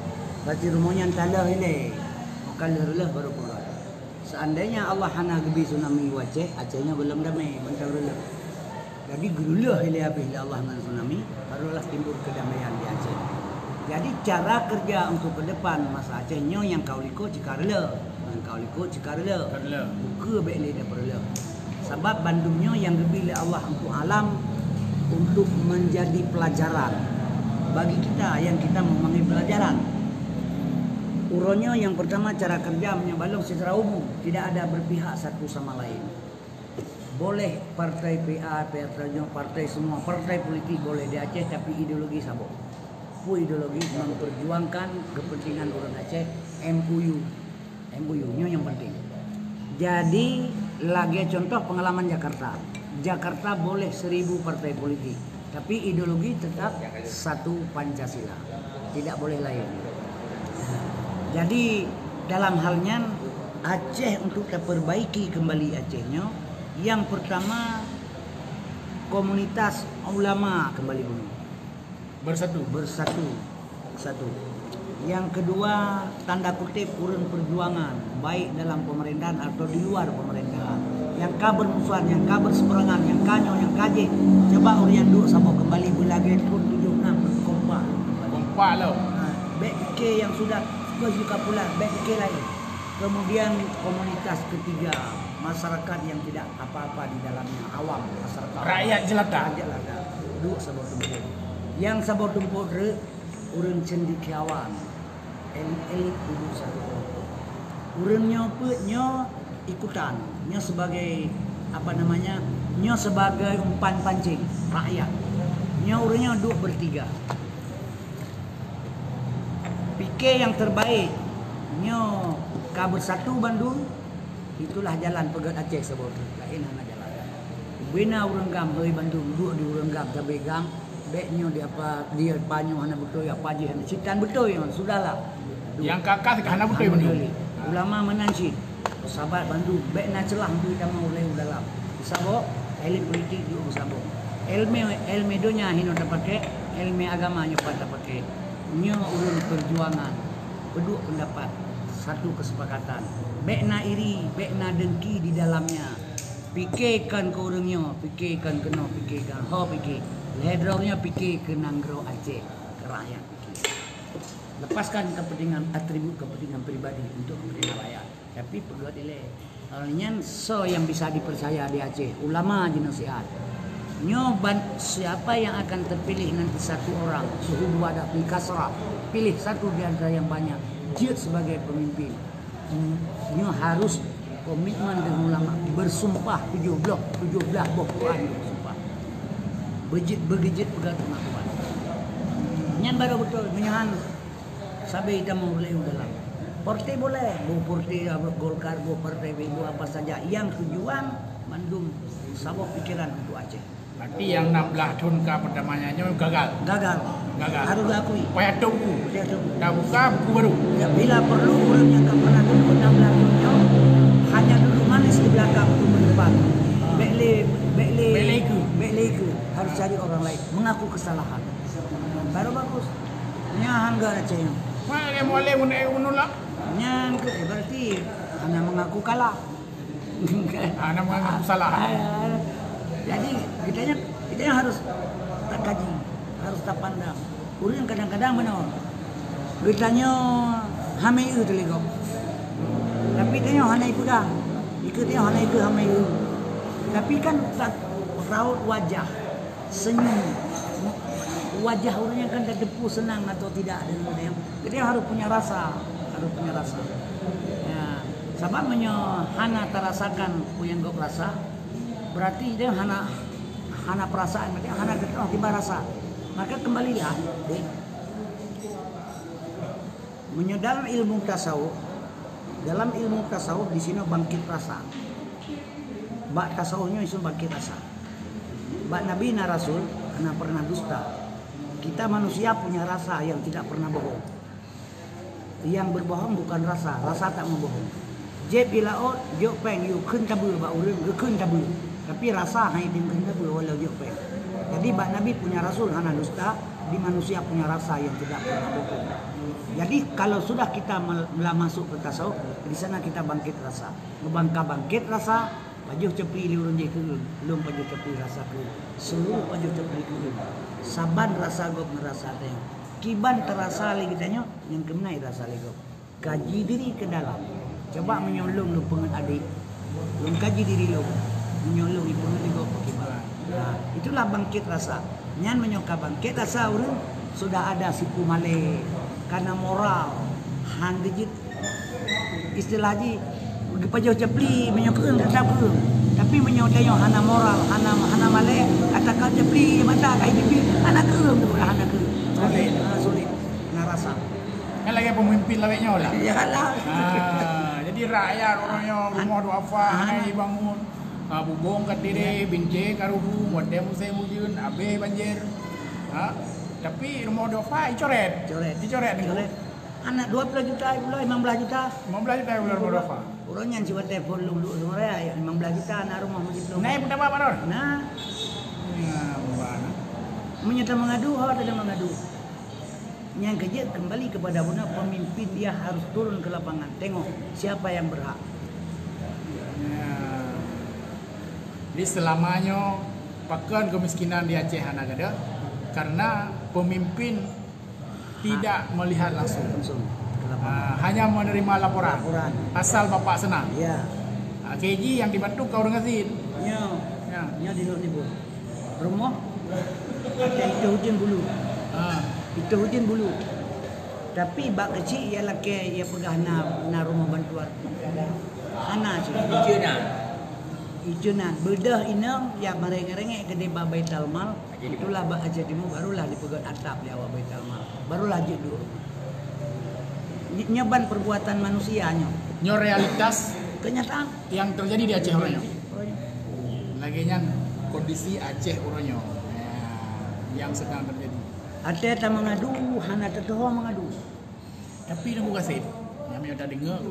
pasti rumahnya tanda ini maka lelah baru pegat. Seandainya Allah hana gebi tsunami Aceh, Acehnya belum damai, bentar lelah. Jadi gerulah ini habis Allah dengan tsunami, barulah timbul kedamaian di Aceh. Jadi cara kerja untuk ke depan masa Acehnya yang kau liko cikarela, buka beli daripada. Sebab Bandungnya yang dipilih Allah untuk alam untuk menjadi pelajaran bagi kita yang kita memanggil pelajaran. Uronnya yang pertama cara kerja menyebalung secara umum, tidak ada berpihak satu sama lain. Boleh partai PA, partai semua, partai politik boleh di Aceh, tapi ideologi sabuk. Ideologi memperjuangkan kepentingan orang Aceh, MUU-nya yang penting. Jadi lagi contoh pengalaman Jakarta. Jakarta boleh 1000 partai politik, tapi ideologi tetap satu Pancasila, tidak boleh lain. Jadi dalam halnya Aceh untuk diperbaiki kembali Acehnya, yang pertama komunitas ulama kembali dulu. Bersatu. Yang kedua tanda kutip urun perjuangan baik dalam pemerintahan atau di luar pemerintahan. Yang kabar musuhan, yang kabar seperangan, yang kanyo, yang kaje. Coba urian dulu sama kembali belagi pun 76 kompak loh. BK yang sudah suka pula BK lagi. Kemudian komunitas ketiga, masyarakat yang tidak apa-apa di dalamnya, awam, masyarakat Rakyat jelata. rakyat jelata. Duk sabor tumpuk. Yang sabor tumpuk re urang cendekiawan. Elit duduk satu kelompok. Urangnya nyo ikutan, nyo sebagai apa namanya? Nyo sebagai umpan pancing rakyat. Nyo urangnya duk bertiga. Fikir yang terbaik nyo ka bersatu Bandung, itulah jalan pegat Aceh sebab lain hana jalan. Bina urang gam heuy Bandung duk di urang gam tabegang beknyo dia apa dia panyo hana betul ya paji hana citan betul ya sudahlah. Yang kakak hana betul Bandung. Ulama menanci sahabat Bandung bekna celah du kita mau oleh dalam. Sabo elit politik duk sabo. Elme donya hino tapake, elme agama nyo pada pakai. Nyo urang perjuangan, peduk pendapat, satu kesepakatan. Bekna iri, bekna dengki di dalamnya. Pikirkan ke orangnya, pikirkan kena, pikirkan ho pikir. Ledrongnya pikir ke nanggro Aceh, ke rakyat pikir. Lepaskan kepentingan atribut kepentingan pribadi untuk kepentingan rakyat. Tapi peguat ile. Alnya so yang bisa dipercaya di Aceh, ulama jenosiat. Nyoban siapa yang akan terpilih nanti satu orang suhu wadah di kasrah, pilih satu di antara yang banyak dia sebagai pemimpin. Nyo harus komitmen dengan ulama, bersumpah 17 buah Quran bersumpah begejit pegat pengakuan nyan baru betul menyahan sabi kita mau boleh dalam partai boleh bu partai Golkar bu partai bu apa saja yang tujuan Bandung sabok pikiran untuk Aceh. Berarti yang 16 tahun ke pertamanya gagal. Gagal. Harus diakui. Payah tunggu. Dia tunggu. Dah buka buku baru. Ya, bila perlu orang yang tak pernah duduk 16 tahunnya hanya duduk manis di belakang untuk depan. Bekleke harus cari orang lain mengaku kesalahan. Baru bagus. Nya hangga Aceh. Mana boleh menolak? Nya berarti hanya mengaku kalah. Hanya mengaku salah. Jadi kita harus tak kaji, harus tak pandang. Urang kadang-kadang benar. Kitanya hamai itu teligok. Tapi tanya hana ikut dah. Ikutnya hana ikut hamai itu. Tapi kan raut wajah, senyum. Wajah orangnya kan terdepu senang atau tidak dengan dia. Kita harus punya rasa, Ya, sebab hana terasakan yang gop rasa. Berarti dia hana perasaan, berarti hana tiba rasa. Maka kembali lihat, dalam ilmu tasawuf di sini bangkit rasa. Bak tasawufnya isu bangkit rasa. Bak Nabi na Rasul karena pernah dusta. Kita manusia punya rasa yang tidak pernah bohong. Yang berbohong bukan rasa tak membohong. Jeb bila jok peng yu khun tabu ba urang khun tabu. Tapi rasa hanya dimana walau jauh peng. Jadi Mbak Nabi punya Rasul hana dusta, di manusia punya rasa yang tidak pernah bohong. Jadi kalau sudah kita masuk ke tasawuf, di sana kita bangkit rasa. Bangkit rasa, pajuh cepri liurun je ke, belum pajuh cepri rasa ke. Seluruh pajuh cepri ke. Saban rasa gop ngerasa teh. Kiban terasa lagi tanya, yang kemenai rasa lagi gop. Kaji diri ke dalam. Coba menyolong lu pengen adik. Belum kaji diri lu. Menyolong ibu juga bagaimana. Nah, itulah bangkit rasa. Nyan menyoka bangkit rasa urang sudah ada sipu male karena moral han digit istilah ji pajau cepli menyokeun tetap ke tapi menyodayo hana moral hana male katakan cepli mata kai cepli hana keum hana ke sulit nah rasa kan lagi pemimpin laweknya lah. Iyalah. Jadi rakyat orangnya rumah duafa hai bangun bubong katire binje karuhu modem saya mujun abe banjir. Tapi rumah duafa dicoret nih. Anak 12 juta pula 15 juta. 15 juta pula rumah duafa. Orangnya coba telepon lu ya 15 juta anak rumah mujud lu. Naik berapa Pak Dor? Nah. Mana? Menyata mengadu atau tidak mengadu. Yang kerja kembali kepada benar pemimpin dia harus turun ke lapangan. Tengok siapa yang berhak. Jadi selamanya pakan kemiskinan di Aceh anak ada karena pemimpin tidak melihat langsung. ke lapangan. Hanya menerima laporan. Laporan. Asal Bapak senang. Ya. KJ yang dibantu kau dengan Zin. Nya. Ya. Nya di luar nibu. Rumah ada itu hujan bulu. Itu hujan bulu. Tapi bak kecil ialah ke ia pegah na rumah bantuan. Ana je. Ijunan bedah inang yang merengek-rengek ke deba Baitul Mal. Itulah bak aja demo barulah dipegat atap di awal Baitul Mal. Barulah je dulu. Nyoban perbuatan manusianya. Nyo realitas Kenyataan. yang terjadi di Aceh Uronyo. Laginya kondisi Aceh Uronyo yang sedang terjadi. Ada tak mengadu, hana terdoa mengadu. Tapi nunggu kasih. Yang udah dengar.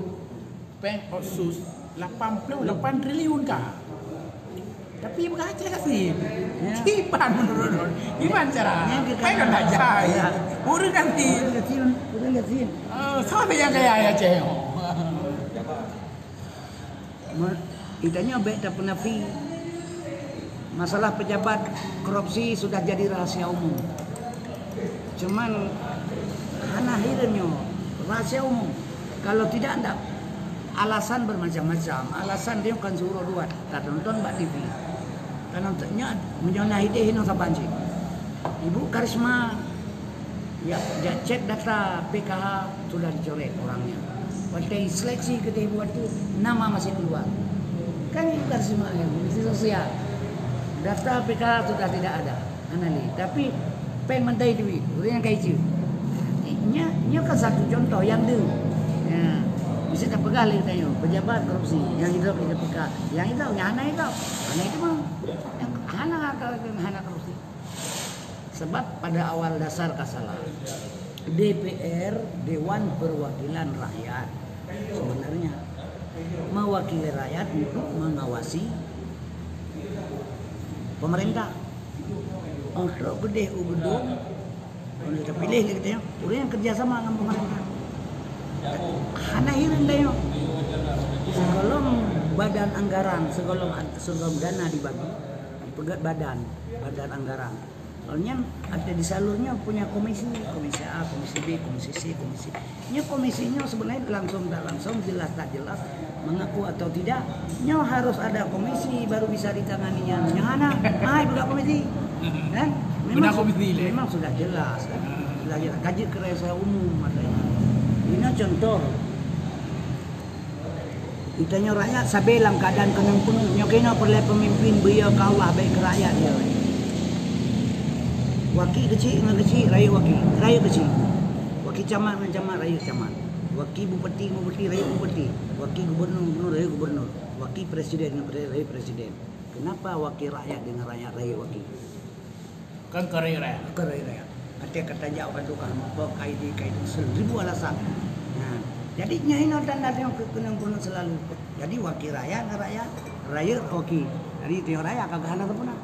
Peng khusus 88 triliun kah? Tapi berkaca kasih. Ya. Kipan menurut. Gimana cara? Ya, kita- Peng kan aja. Ya. Urus ganti. Udah lihat. Sama yang kayak Aceh. Itanya baik tak pernah fi. Masalah pejabat korupsi sudah jadi rahasia umum. Cuman hana hirnya rahasia umum. Kalau tidak ada alasan bermacam-macam. Alasan dia kan suruh buat. Tak nonton Mbak TV. Tak nontonnya menyonahi dia hino sabanci. Ibu Karisma ya cek data PKH sudah dicoret orangnya. Waktu seleksi kita buat itu nama masih keluar. Kan Ibu Karisma yang Komisi Sosial. Data PKH sudah tidak ada. Anali. Tapi peng mentai duit. Udah yang kayak itu. Nya kan satu contoh yang dia. Ya. Bisa tak pegang lagi tanya pejabat korupsi yang hidup di PK. Yang itu yang hana itu. Hana itu mah yang hana korupsi. Sebab pada awal dasar kesalahan DPR Dewan Perwakilan Rakyat sebenarnya mewakili rakyat untuk mengawasi pemerintah. Untuk gede ubedung untuk terpilih katanya, orang yang kerjasama dengan pemerintah. Hana hirin dayo. Sebelum badan anggaran, sebelum dana dibagi, dipegat badan anggaran. Soalnya ada di salurnya punya komisi A, komisi B, komisi C, komisi. Nya komisinya sebenarnya langsung tak langsung, jelas tak jelas, mengaku atau tidak. Nya harus ada komisi baru bisa ditanganinya. Yang mana? Buka komisi. Kan? Memang sudah jelas. Sudah jelas. Kaji kerja umum adanya. Ini contoh. Itanya rakyat sabelang keadaan kenang penuh. Nya kena perlu pemimpin beliau ke Allah baik ke rakyat dia. Wakil kecil dengan kecil, raya kecil. Wakil camat dengan camat, raya camat. Wakil bupati, raya bupati. Wakil gubernur, raya gubernur. Wakil presiden dengan raya presiden. Kenapa wakil rakyat dengan rakyat raya wakil? Kan kerja rakyat. Rakyat. Kata jawab tukang kait 1000 alasan. Nah, jadinya ini tanda yang kenang penuh selalu. Jadi wakil rakyat, raya wakil. Jadi tiang raya kagak ada pernah.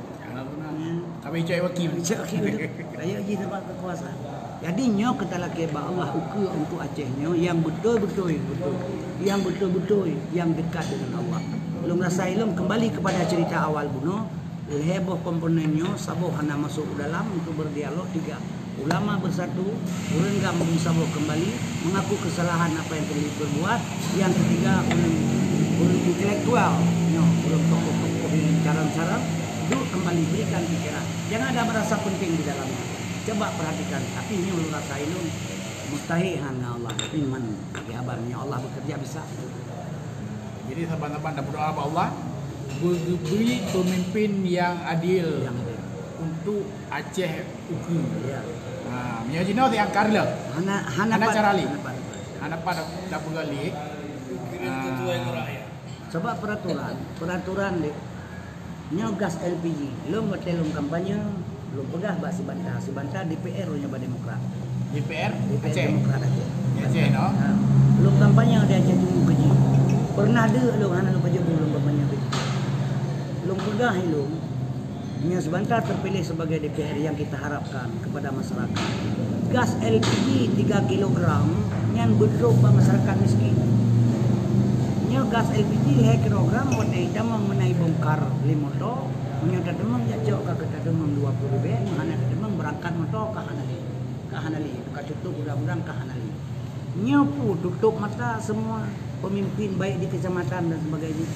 Kami cai wakil. Raya je dapat kekuasaan. Jadi nyo kita lagi Allah ukur untuk Acehnya yang betul-betul yang dekat dengan Allah. Belum rasa ilmu kembali kepada cerita awal buno. Heboh komponennya saboh hana masuk dalam untuk berdialog 3 ulama bersatu, urang gambung saboh kembali mengaku kesalahan apa yang telah diperbuat. Yang ketiga ulun intelektual, ulun tokoh-tokoh yang cara-cara itu kembali berikan pikiran. Jangan ada merasa penting di dalamnya. Coba perhatikan. Tapi ini ulun rasa ilmu mustahil hanya Allah. Tapi man kabarnya Allah bekerja bisa. Jadi sahabat-sahabat dah berdoa kepada Allah beri pemimpin yang adil untuk Aceh Uku. Ya. Mia jino yang karla. Hana carali. Hana pada dah pegali. Sebab peraturan nya gas LPG. Belum betelum kampanye, belum pegah bak si bantah DPR nya ba Demokrat. DPR DPR Aceh. Demokrat Aceh. Aceh no. Belum kampanye dia Aceh tunggu keji. Pernah ada hana lu kerja belum kampanye keji. Belum pegah ilung. Nya sebentar terpilih sebagai DPR yang kita harapkan kepada masyarakat. Gas LPG 3 kg yang betul bak masyarakat miskin. Nya gas LPG 2 kg wadai damang menai bongkar limoto. Nya dademang jajak ka kita demang 20 ribu, hana demang berangkat moto ka Hanali. Ka Hanali, ka cutuk budak-budak ka Hanali. Nyopu tutup mata semua pemimpin baik di kecamatan dan sebagainya.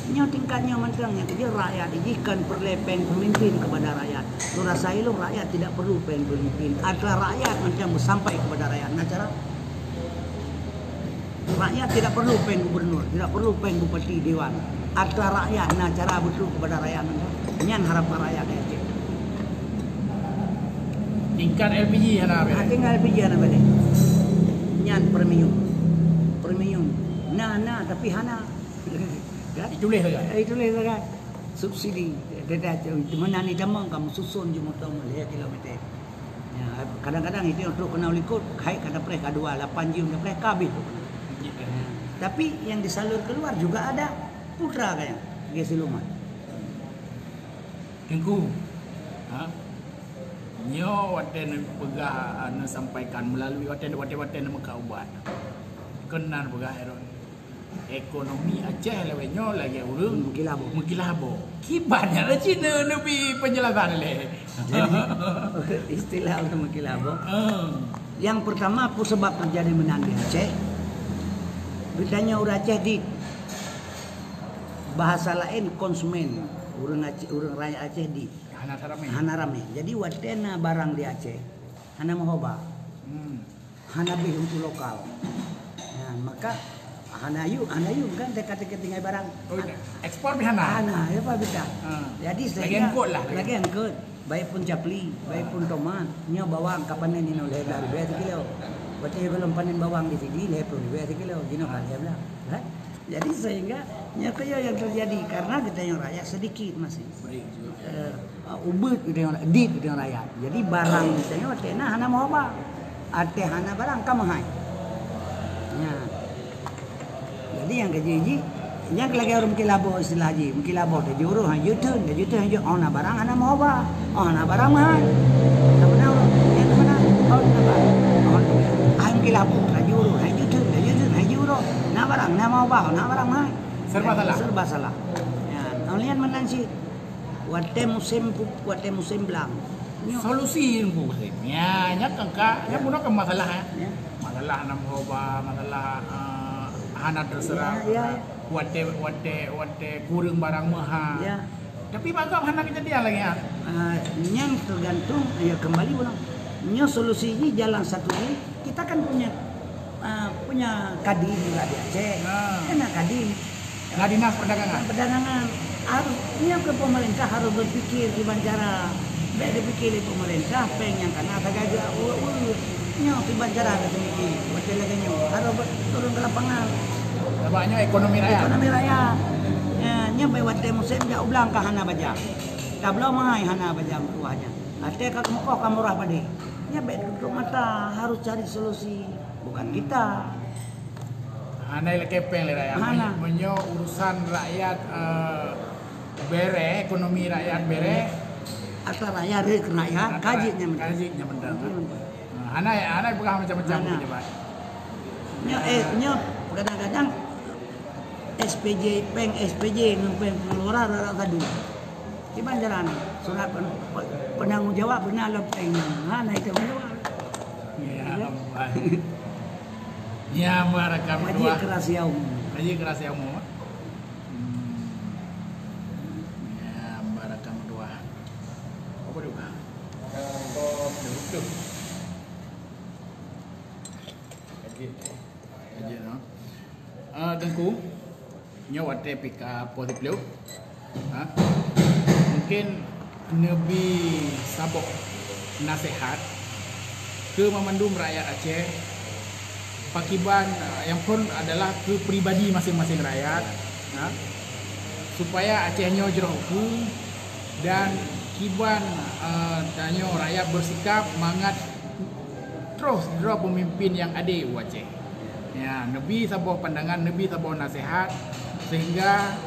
Nyo tingkatnya mentangnya dia rakyat ijikan perlepeng pemimpin kepada rakyat. Lu rasai lu rakyat tidak perlu pemimpin. Ada rakyat macam sampai kepada rakyat. Nah cara rakyat tidak perlu pen gubernur, tidak perlu pen bupati dewan. Ada rakyat nah cara betul kepada rakyat. Nyan harapan rakyat Aceh. Tingkat LPG hana be. Tinggal LPG hana bade. Nyan premium. Nah tapi hana. Kan? Itu leh kan. Itu leh kan. Subsidi. Dia mana ni damang kamu susun je motor 5 kilometer. Ya, kadang-kadang itu untuk kena ulikut, hai kada preh kadua 8 jam dah preh kabeh. Tapi yang disalur keluar juga ada putra kayaknya. Dia siluman. Tengku. Ha? Nyo waten pegah anu sampaikan melalui waten maka ubat. Kenan pegah eron. Ekonomi Aceh lewenyo lagi urang mengkilabo. Kibannya lah Cina lebih penjelasan le. Jadi istilah untuk mengkilabo. Yang pertama apa sebab terjadi menan di Aceh? Bedanya orang Aceh di bahasa lain konsumen. Orang rakyat Aceh di hana rame. Jadi watena barang di Aceh hana mahoba. Hana bih untuk lokal. Ya, maka Hanayu kan teka-teka tinggal barang. Oh, ekspor bihana. Ya Pak Bita. Jadi saya lagi angkut lah. Lagi angkut. Baik pun capli, baik pun tomat, nyo bawang kapan ni no lebar 2 kilo. Berarti kalau panen bawang di sini lebar 2 kilo, gino kan dia bilang. Jadi sehingga nya kaya yang terjadi karena kita yang rakyat sedikit masih. Ubud kita yang dit kita yang rakyat. Jadi barang kita yang tena hana mau apa? Ate hana barang kamahai. Ya. Jadi yang keji yang lagi orang kilabo istilah haji, kilabo dah juru han jutun ona barang ana mau ba, ona barang mahal. Samana yang mana? Ona barang. Han kilabo dah juru han jutun han juru. Na barang na mau ba, na barang mahal. Serba salah. Ya, kalian menang sih. Wate musim belang. Solusi yang musim. Ya, nyak angka, nyak puno ke masalah ya. Masalah nam hoba, masalah hana terserah. Wate kurang barang mahal. Ya. Tapi bagam hana kejadian lagi ya. Yang tergantung ya kembali ulang. Nyo solusinya jalan satu ini kita kan punya kadin juga di Aceh. Kena kadin. Dinas perdagangan. Harusnya ke pemerintah harus berpikir gimana cara. Baik dipikir pemerintah pengen karena ada gajah. Nyo gimana cara ada mikir. Macam lagi nyo harus turun ke lapangan. Banyak ekonomi rakyat. Ya, nya bae wate musim ja ublang ka hana baja. Ka belau mai hana baja tuahnya. Ate ka kemoko ka murah pade. Nya bae tutup mata harus cari solusi, bukan kita. Hana ile kepeng le rakyat. Menyo urusan rakyat bere, ekonomi rakyat bere. Asal rakyat rek rakyat kajinya benar. Hana bukan macam-macam coba. Nya kadang-kadang SPJ ngepeng pengeluaran rara kadu. Gimana caranya? Surat penanggung jawab benar lepeng. Nah itu menjawab. Ya. Ya barakam dua. Haji keras ya umum. Ya barakam dua. Apa dua? Duduk. Haji no. Tengku nyawa pika positif lu. Mungkin Nabi sabok nasihat ke memandum rakyat Aceh. Pakiban yang pun adalah ke pribadi masing-masing rakyat, supaya Acehnya jerohu dan kiban tanyo rakyat bersikap mangat terus draw pemimpin yang ada di Aceh. Ya, Nabi sabuh pandangan, Nabi sabuh nasihat sehingga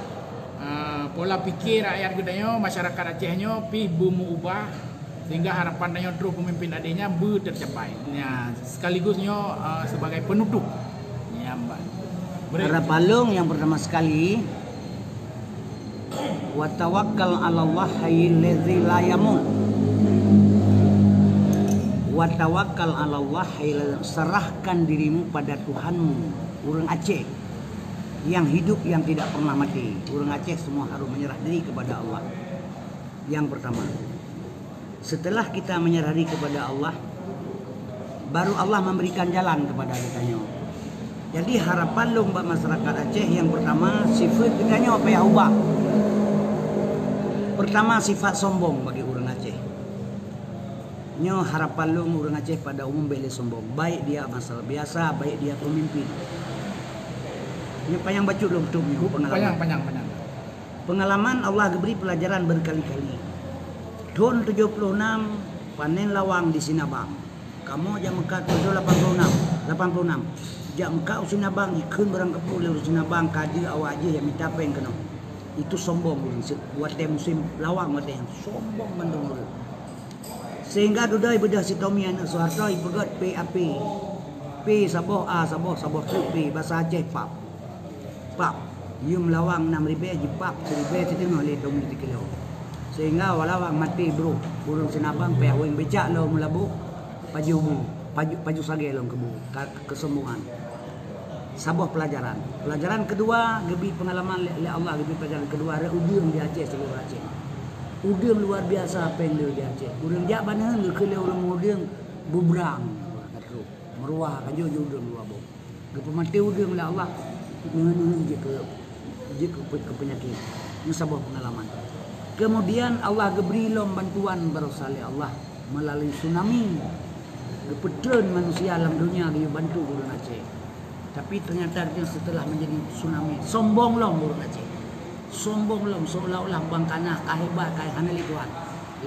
pola pikir rakyat gedanyo, masyarakat Acehnya pi bumu ubah sehingga harapan danyo terus pemimpin adanya tercapai. Ya, sekaligusnya sebagai penutup. Ya, Mbak. Harapalung yang pertama sekali wa tawakkal 'ala Allah hayyul ladzi la yamut. Wa tawakkal 'ala Allah, serahkan dirimu pada Tuhanmu. Orang Aceh yang hidup yang tidak pernah mati. Orang Aceh semua harus menyerah diri kepada Allah. Yang pertama. Setelah kita menyerah diri kepada Allah, baru Allah memberikan jalan kepada kita. Jadi harapan lo buat masyarakat Aceh yang pertama sifat kita apa ya ubah. Pertama sifat sombong bagi orang Aceh. Harapan lo orang Aceh pada umum boleh sombong. Baik dia masalah biasa, baik dia pemimpin. Ini panjang baca lo betul ni pengalaman. Panjang. Pengalaman Allah beri pelajaran berkali-kali. Tahun 76 panen lawang di Sinabang. Kamu jam Mekah tahun 86. Jak Mekah Sinabang ikun barang kepul di Sinabang kaji awak aja yang minta apa yang kena. Itu sombong buat dia musim lawang buat yang sombong mendung. Sehingga dudai bedah si Tommy anak Soeharto ibagat PAP. P Sabah A Sabah P bahasa Aceh pap. Yum lawang 6,000 je pap 1,000 tu tengok le Tommy 3 kilo. Sehingga walawang mati bro. Burung Sinabang payah wing becak lo melabu paju sage lo kesombongan. Sabah pelajaran. Pelajaran kedua, gebi pengalaman oleh Allah, gebi pelajaran kedua, ada udium di Aceh seluruh Aceh. Udium luar biasa apa yang di Aceh. Udium jak mana ke orang udium bubrang. Meruah kaju udium luar bo. Gepi mati udium oleh Allah mengenun je ke penyakit. Ini Sabah pengalaman. Kemudian Allah geberi lom bantuan berasal Allah melalui tsunami. Gepetren manusia alam dunia dia bantu orang Aceh. Tapi ternyata setelah menjadi tsunami, sombong lom orang Aceh. Sombong lom seolah-olah bang tanah kahebat hanali Tuhan.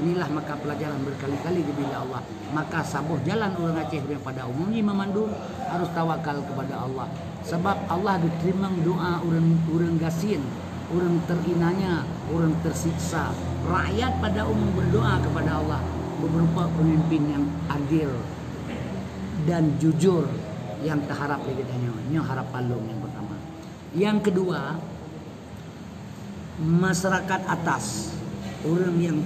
Inilah maka pelajaran berkali-kali bila Allah. Maka sabuh jalan orang Aceh yang pada umumnya memandu harus tawakal kepada Allah. Sebab Allah diterima doa orang gasin, orang terinanya, orang tersiksa. Rakyat pada umum berdoa kepada Allah berupa pemimpin yang adil dan jujur yang terharap lagi tanya. Ini harapan lo yang pertama. Yang kedua, masyarakat atas, orang yang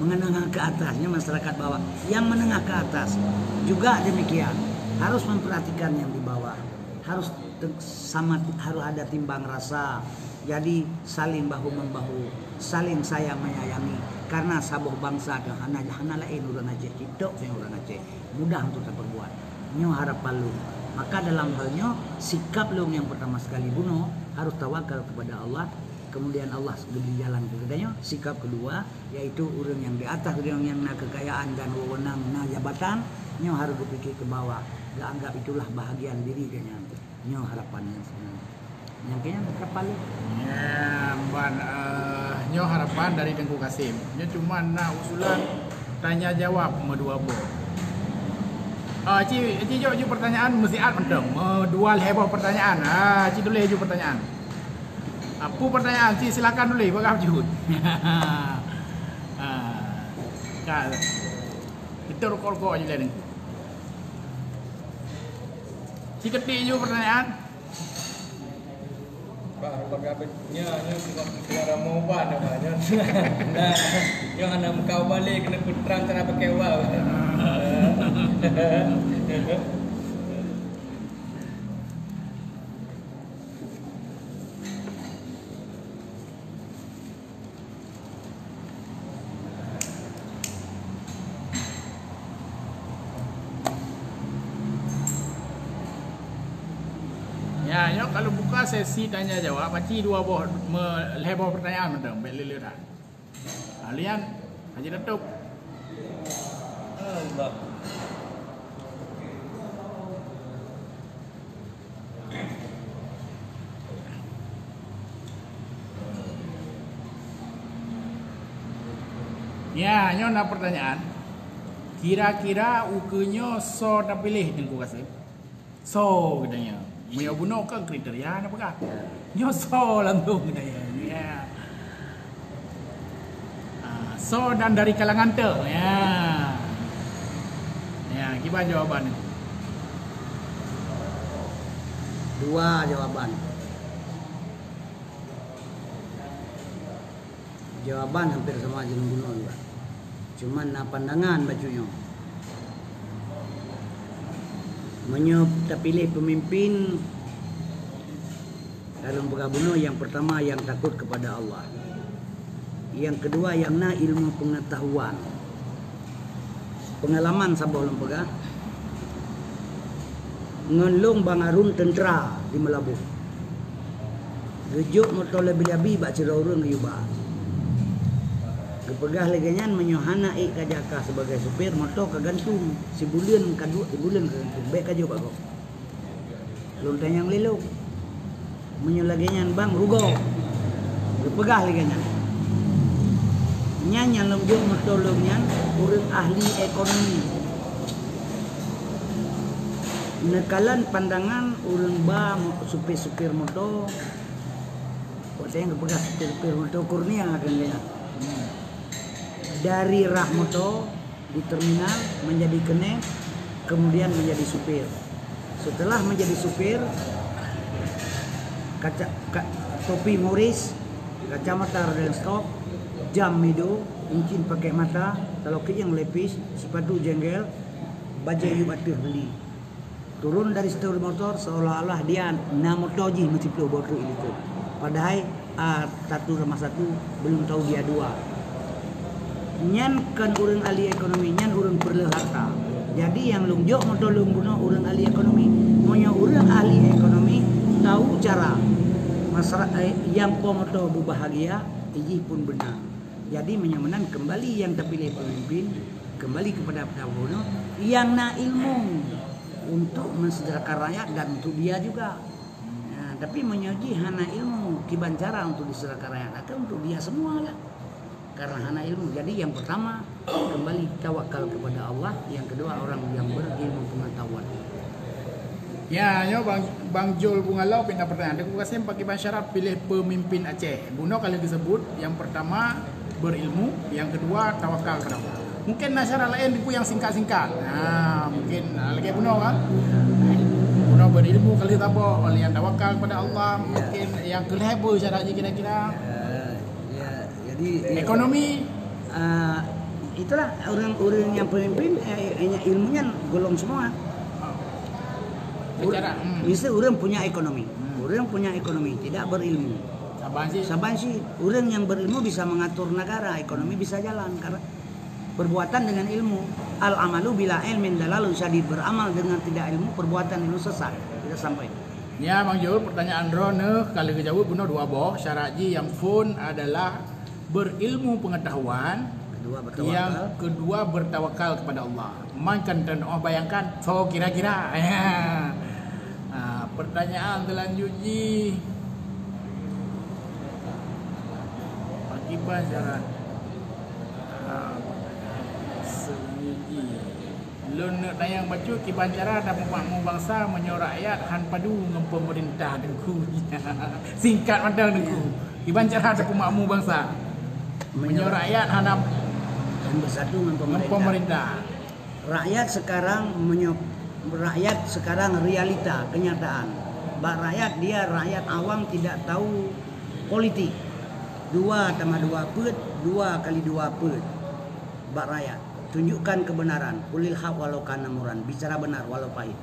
menengah ke atasnya masyarakat bawah, yang menengah ke atas juga demikian harus memperhatikan yang di bawah, harus ada timbang rasa. Jadi saling bahu membahu, saling sayang menyayangi. Karena sabuh bangsa ke hana lain orang Aceh, tidak yang orang Aceh mudah untuk terperbuat. Ini harapan lu. Maka dalam halnya sikap lu yang pertama sekali bunuh harus tawakal kepada Allah. Kemudian Allah beri jalan kepadanya. Sikap kedua yaitu orang yang di atas, orang yang nak kekayaan dan wewenang, nak jabatan, nyo harus berpikir ke bawah. Gak anggap itulah bahagian diri dia. Nyo harapan yang sebenarnya. Yang kayaknya harapan lu. Ya, nyo harapan dari Tengku Kasim. Nyo cuma nak usulan tanya jawab dua bo. Ci jo pertanyaan mesti mentang. Dua heboh pertanyaan. Ci tulis jo pertanyaan. Apa pertanyaan? Ci silakan tulis bagi jut. Kita rokok aja lah. Ci ketik jo pertanyaan. Pak, bagapnya suara moban namanya. Nah, yang anak kau balik kena putrang cara pakai wow. Ya, kalau buka sesi tanya jawab, macam dua boh melebor pertanyaan mentang, beliliran. Kalian Haji Datuk. Allah. Ya, nyo nak pertanyaan. Kira-kira ukunya so dah pilih Tengku Kasim. So katanya. Maya bunuh ke kriteria apa kah? Nyo so langsung katanya. Ya. So dan dari kalangan tu. Ya. Ya, gimana jawaban? Dua jawaban. Jawaban hampir sama jenis bunuh juga. Cuman pandangan bajunya. Terpilih pemimpin dalam Pagabuno yang pertama yang takut kepada Allah. Yang kedua yang na ilmu pengetahuan. Pengalaman sabah lempega. Ngelung bangarun tentera di Melabuh. Gejuk motor lebih-lebih bak cirorun riba. Kepegah leganyan menyohana kajaka sebagai supir motor kagantung si bulan kadua si bulan kagantung baik kajo pak kok lontan yang lelok menyolaganyan bang rugo kepegah leganyan nyan yang lembut motor lomnyan urang ahli ekonomi nekalan pandangan urang ba supir motor kok saya kepegah supir motor kurnia akan lihat dari Rahmoto di terminal menjadi kenek, kemudian menjadi supir. Setelah menjadi supir, topi Morris, kacamata Rodenstock, jam Mido, mungkin pakai mata, kalau yang lepis, sepatu jenggel, baju yubatir beli. Turun dari setir motor seolah-olah dia na motoji menciplo botu itu. Padahal satu sama satu belum tahu dia dua. Nyan kan urang ahli ekonomi, nyan urang perlu harta. Jadi yang lungjok motor lungguno urang ahli ekonomi, monya urang ahli ekonomi tahu cara masyarakat yang pomoto bahagia, ini pun benar. Jadi menyamanan kembali yang terpilih pemimpin kembali kepada Pagabuno yang na ilmu untuk mensejahterakan rakyat dan untuk dia juga. Nah, tapi menyoji hana ilmu kibancara untuk disejahterakan rakyat, atau untuk dia semua lah. Karena hana ilmu. Jadi yang pertama kembali tawakal kepada Allah, yang kedua orang yang berilmu pengetahuan. Ya, yo Bang Jol Bungalau pindah pertanyaan. Aku kasih pakai masyarakat pilih pemimpin Aceh. Buno kali disebut yang pertama berilmu, yang kedua tawakal kepada Allah. Mungkin masyarakat lain itu yang singkat-singkat. Nah, mungkin lagi Buno kan. Buno berilmu kali tabo, yang tawakal kepada Allah. Mungkin yang kelebo caranya kira-kira. Ekonomi itulah orang-orang yang pemimpin ilmunya golong semua. Bisa orang punya ekonomi, orang punya ekonomi tidak berilmu. Saban sih orang yang berilmu bisa mengatur negara, ekonomi bisa jalan karena perbuatan dengan ilmu. Al amalu bila ilmin dalalun syadid, beramal dengan tidak ilmu perbuatan itu sesat. Kita sampai. Ya Bang Jol, pertanyaan Rone kalau kejawab benar dua boh. Syaratnya yang phone adalah berilmu pengetahuan, yang kedua bertawakal kepada Allah. Makan dan bayangkan, so kira-kira. Pertanyaan selanjutnya, bagaimana syarat selanjutnya? Lun dayang baca kibancara dan pemakmu bangsa menyorak rakyat han padu dengan pemerintah dengku. Singkat madang dengku. Kibancara dan pemakmu bangsa menyorak rakyat hadap bersatu dengan pemerintah. Rakyat sekarang realita kenyataan. Rakyat dia rakyat awam tidak tahu politik. 2 tambah 2 pet, 2 kali 2 pet. Rakyat tunjukkan kebenaran. Qulil haq walau kana muran, bicara benar walau pahit.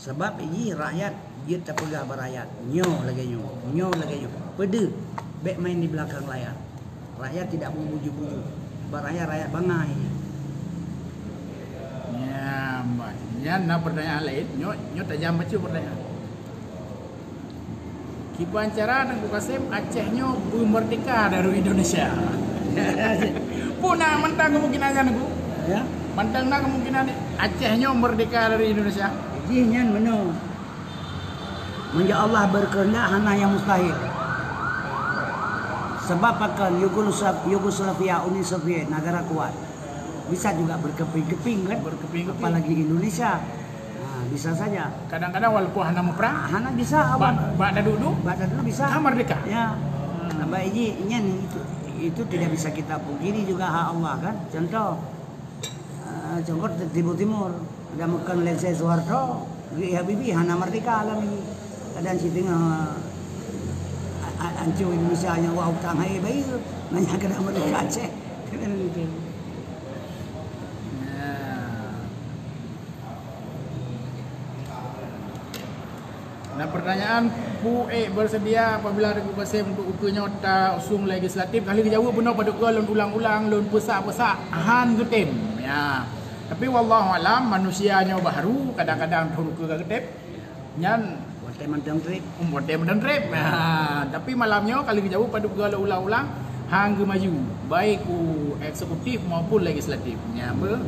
Sebab ini rakyat dia terpegah berakyat. Nyo lagi nyo. Pede. Baik main di belakang layar. Rakyat tidak mau buju-buju. Rakyat bangai. Ya, Mbak. Ya, nak pertanyaan lain. Nyo tajam baca pertanyaan. Kibancara dan Kukasim Aceh nyo merdeka dari Indonesia. Punah mentang kemungkinannya nengku. Ya. Mentang nak kemungkinan Aceh nyo merdeka dari Indonesia. Jinnya benar. Menja Allah berkehendak hana yang mustahil. Sebab akan Yugoslavia, Uni Soviet, negara kuat. Bisa juga berkeping-keping kan? Apalagi Indonesia. Nah, bisa saja. Kadang-kadang walaupun hana perang, hana bisa. Bak dulu bisa. Merdeka. Ya. Nah, itu tidak bisa kita pungkiri juga hak Allah kan. Contoh Timur ada makan Lensai Soeharto, Habibie hana merdeka alam ini. Kadang si tengah ancu Indonesia yang wau tang hai bayi nanya kena merdeka Aceh. Nah, pertanyaan Puek bersedia apabila ada Qasim untuk ukur nyota usung legislatif kali dijawab benar pada lon ulang-ulang lon pesak-pesak han getim. Ya. Tapi wallahu alam manusianya baru kadang-kadang turun ke getip. Nyan Buat teman trip. umur dia dan trip. Nah, tapi malamnya kali dijawab pada ulang-ulang hang maju baik ku eksekutif maupun legislatif. Ya, apa?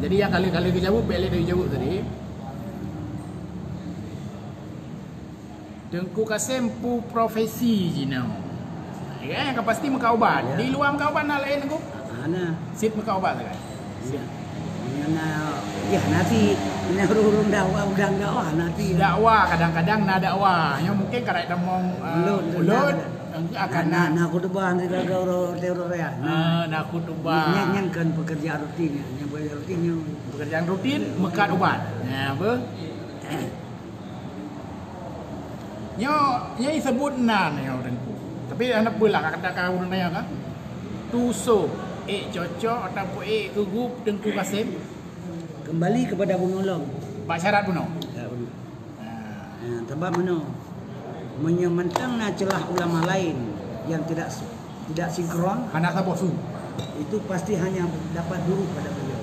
Jadi yang kali-kali dijawab boleh dijawab tadi. Tengku Qasim pu profesi jino. Ya, yang pasti muka ubat. Ya. Di luar muka ubat nak lain aku. Ana. Sit muka ubat kan. Ya. Ya nanti ini urung dakwah udang dakwah nanti. Dakwah kadang-kadang nak dakwah. Yang mungkin karak demong ulut akan Nah, aku tuh bahan tidak ada teror ya. nak khutbah. Nyanyikan pekerjaan rutinnya, yang rutinnya. Pekerjaan rutin mekat ubat. Ya, apa? Nyo sebut nan yang tengku. Tapi anak pula kata kau nanya kan. Tusuk cocok ataupun kegup Tengku Qasim. Kembali kepada penolong. Pak syarat puno. Ya, benar. Nah, sebab mana? Menyemantang celah ulama lain yang tidak sinkron, Anak sabosu. itu pasti hanya dapat dulu pada beliau.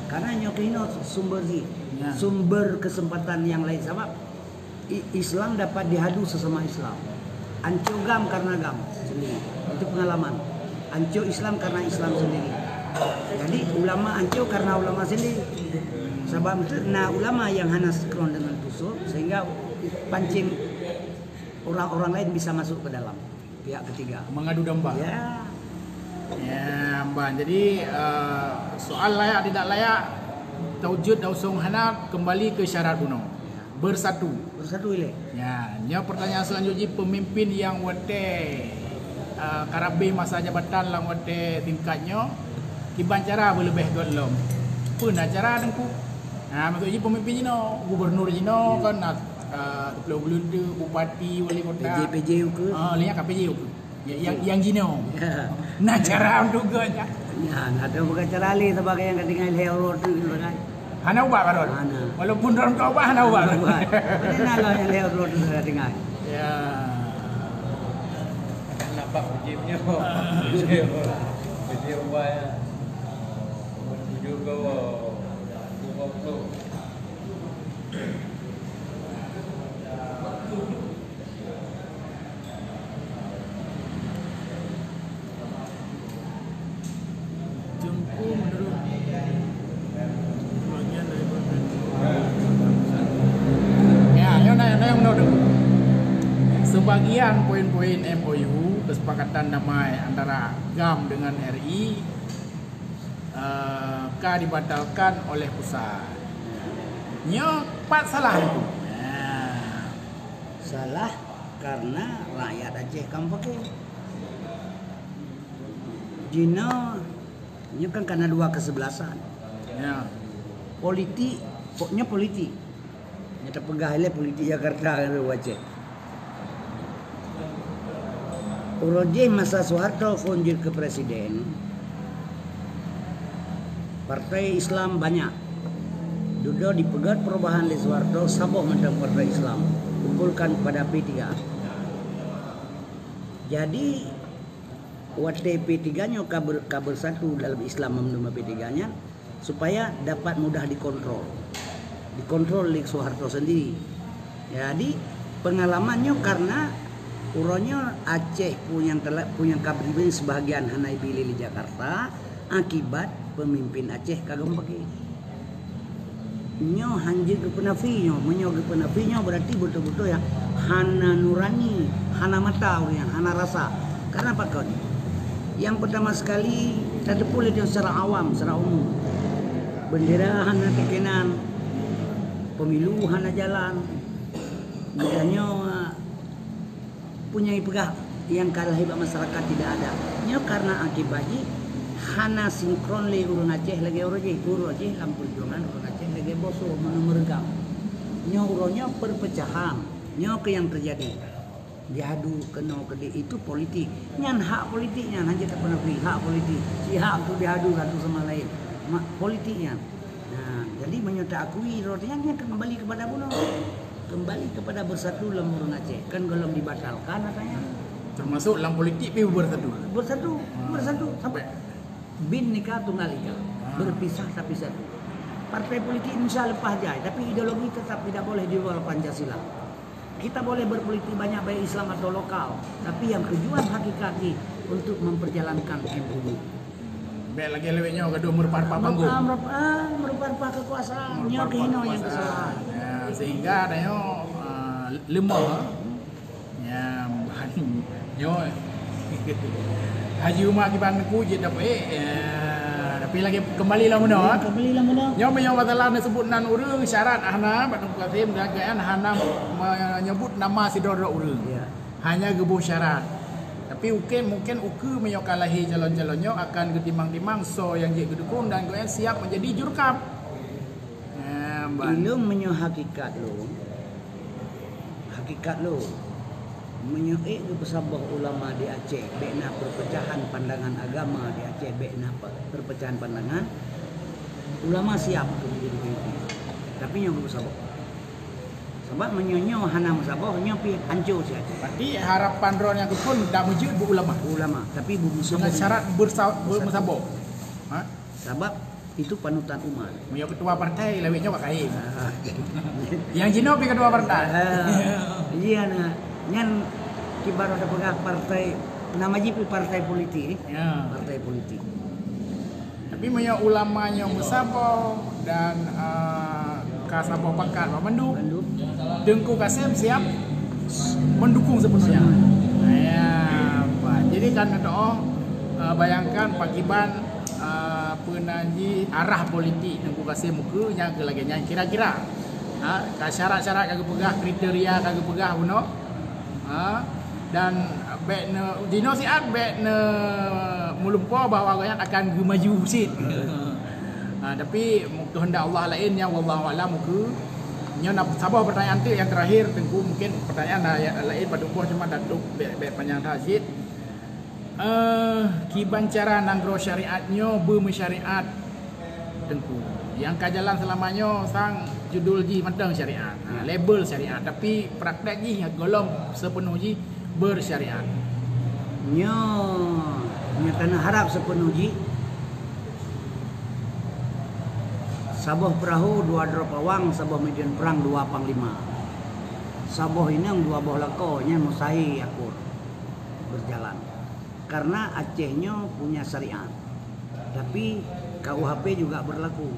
Karena nyokino sumber Ya. sumber kesempatan yang lain sebab Islam dapat dihadu sesama Islam. Anco gam karena gam sendiri. Itu pengalaman. Anco Islam karena Islam sendiri. Jadi ulama anco karena ulama sendiri. Sebab itu nah ulama yang hanya sinkron dengan tusuk sehingga pancing orang-orang lain bisa masuk ke dalam pihak ketiga. Mengadu domba. Ya. Ya, Mbak. Jadi soal layak tidak layak taujud dausung hanap kembali ke syarat kuno. Bersatu. Bersatu ile. Ya, pertanyaan selanjutnya pemimpin yang wate karabe masa jabatan lang wate tingkatnya kiban cara berlebih golom. Pun acara dengku. Nah, maksudnya pemimpin jino, gubernur jino kan Kepulauan Belunda, bupati, wali kota. PJ ke? Lihat KPJ ke? Yang jino. Ya. Nah, cara untuk ganya. Ya, ada bukan cara ali sebagai yang ketinggalan hero tu kan. Hana ubah baron. Hana. Walaupun dalam kau ubah hana ubah. Mana lah yang hero tu ketinggalan. Ya. Nampak ujibnya. Video ubah ya. Video kau. Jengku menurut bagian dari ya, yang menurut sebagian poin-poin MOU kesepakatan damai antara GAM dengan RI dibatalkan oleh pusat. Pat salah itu. Salah karena rakyat Aceh kan pakai. Jino ini kan karena dua kesebelasan. Ya. Politik, pokoknya politik. Nyata pegahile politik Jakarta ke Aceh. Uroje masa Soeharto funjir ke presiden. Partai Islam banyak. Dudo dipegat perubahan di Soeharto saboh macam partai Islam. Kumpulkan pada P3. Jadi waktu P3-nya kabel satu dalam Islam menerima P3-nya supaya dapat mudah dikontrol. Dikontrol oleh Soeharto sendiri. Jadi pengalamannya karena uronya Aceh punya kabel sebagian hanai pilih di Jakarta akibat pemimpin Aceh kagak pakai. Nyo hanjir ke penafinya, menyo ke penafinya berarti betul-betul ya hana nurani, hana mata yang hana rasa. Karena apa kan? Yang pertama sekali tadi pula dia secara awam, secara umum. Bendera hana tekenan, pemilu hana jalan. Bedanya punya pegah yang kalah hebat masyarakat tidak ada. Nyo karena akibatnya hana sinkron le urun Aceh lagi urun Aceh lampu perjuangan urun Aceh lagi boso menergam. Nyo uronnya perpecahan. Nyo ke yang terjadi. Diadu kena ke itu politik. Nyan hak politiknya hanya tak pernah beri hak politik. Si hak tu diadu satu sama lain. Politiknya. Nah, jadi menyata akui rotinya kembali kepada bunuh. kembali kepada bersatu dalam orang Aceh. Kan belum dibatalkan katanya. Termasuk dalam politik pi bersatu. Bersatu sampai Bhinneka Tunggal Ika. Berpisah tapi satu. Partai politik insya lepas jaya, tapi ideologi tetap tidak boleh di luar Pancasila. Kita boleh berpolitik banyak baik Islam atau lokal, tapi yang tujuan hakiki untuk memperjalankan MUI. Baik lagi lewatnya kedua merupakan panggung. Merupakan kekuasaan, nyo kehino yang kesalahan. Ya, sehingga adanya lemah ya nyo Haji Umar kiban ku je tapi lagi kembali lah mana Kembali lah mana? nyo masalah disebut nan urang syarat ahna Pak Tengku Kasim dan hana menyebut nama si doro urang. Ya. Hanya gebuh syarat. Tapi mungkin uke menyokalahi calon-calonnya akan ketimang-timang so yang jadi gedukung dan goyang siap menjadi jurkam. Ilmu menyo hakikat lo menyuik ke pesabah ulama di Aceh bekna perpecahan pandangan agama di Aceh bekna perpecahan pandangan ulama siap untuk menjadi pemimpin tapi nyo ke pesabah sebab menyonyo hana pesabah nyo pi hancur si Aceh. Berarti harapan ron yang pun dak wujud bu ulama tapi bu dengan syarat bersabok. Ha? Sebab itu panutan umat. Punya ketua partai lewatnya Pak Kaim. Yang Jino pi ketua partai. Iya nah, nyan kibar ada pegah partai nama jipi partai politik. Ya. Partai politik. Tapi punya ulamanya musabok dan kasabok pangkat Pak Mandu. Tengku Kasim siap mendukung sepenuhnya. Ya, Pak. Jadi kan doa bayangkan Pak Kiban penanji arah politik Tengku Kasim muka yang ke lagi yang kira-kira syarat-syarat kagak pegah kriteria kagak pegah beno dan bekne dino siat bekne mulumpo bahawa kalian akan maju sit. Tapi kehendak Allah lain yang wallahu alam muka nya nak sabar pertanyaan tu yang terakhir Tengku mungkin pertanyaan lain pada umpoh cuma datuk bek panjang tahzid. Kiban cara nanggro syariatnya bermesyariat Tengku yang kajalan selamanya sang judul ji matang syariat label syariat tapi praktek ji golong sepenuh ji bersyariat Nyo tanah harap sepenuh ji Sabah perahu dua drop awang, sabah median perang dua panglima. Sabah ini yang dua boh lakonya musai akur berjalan. Karena Acehnya punya syariat. Tapi KUHP juga berlaku.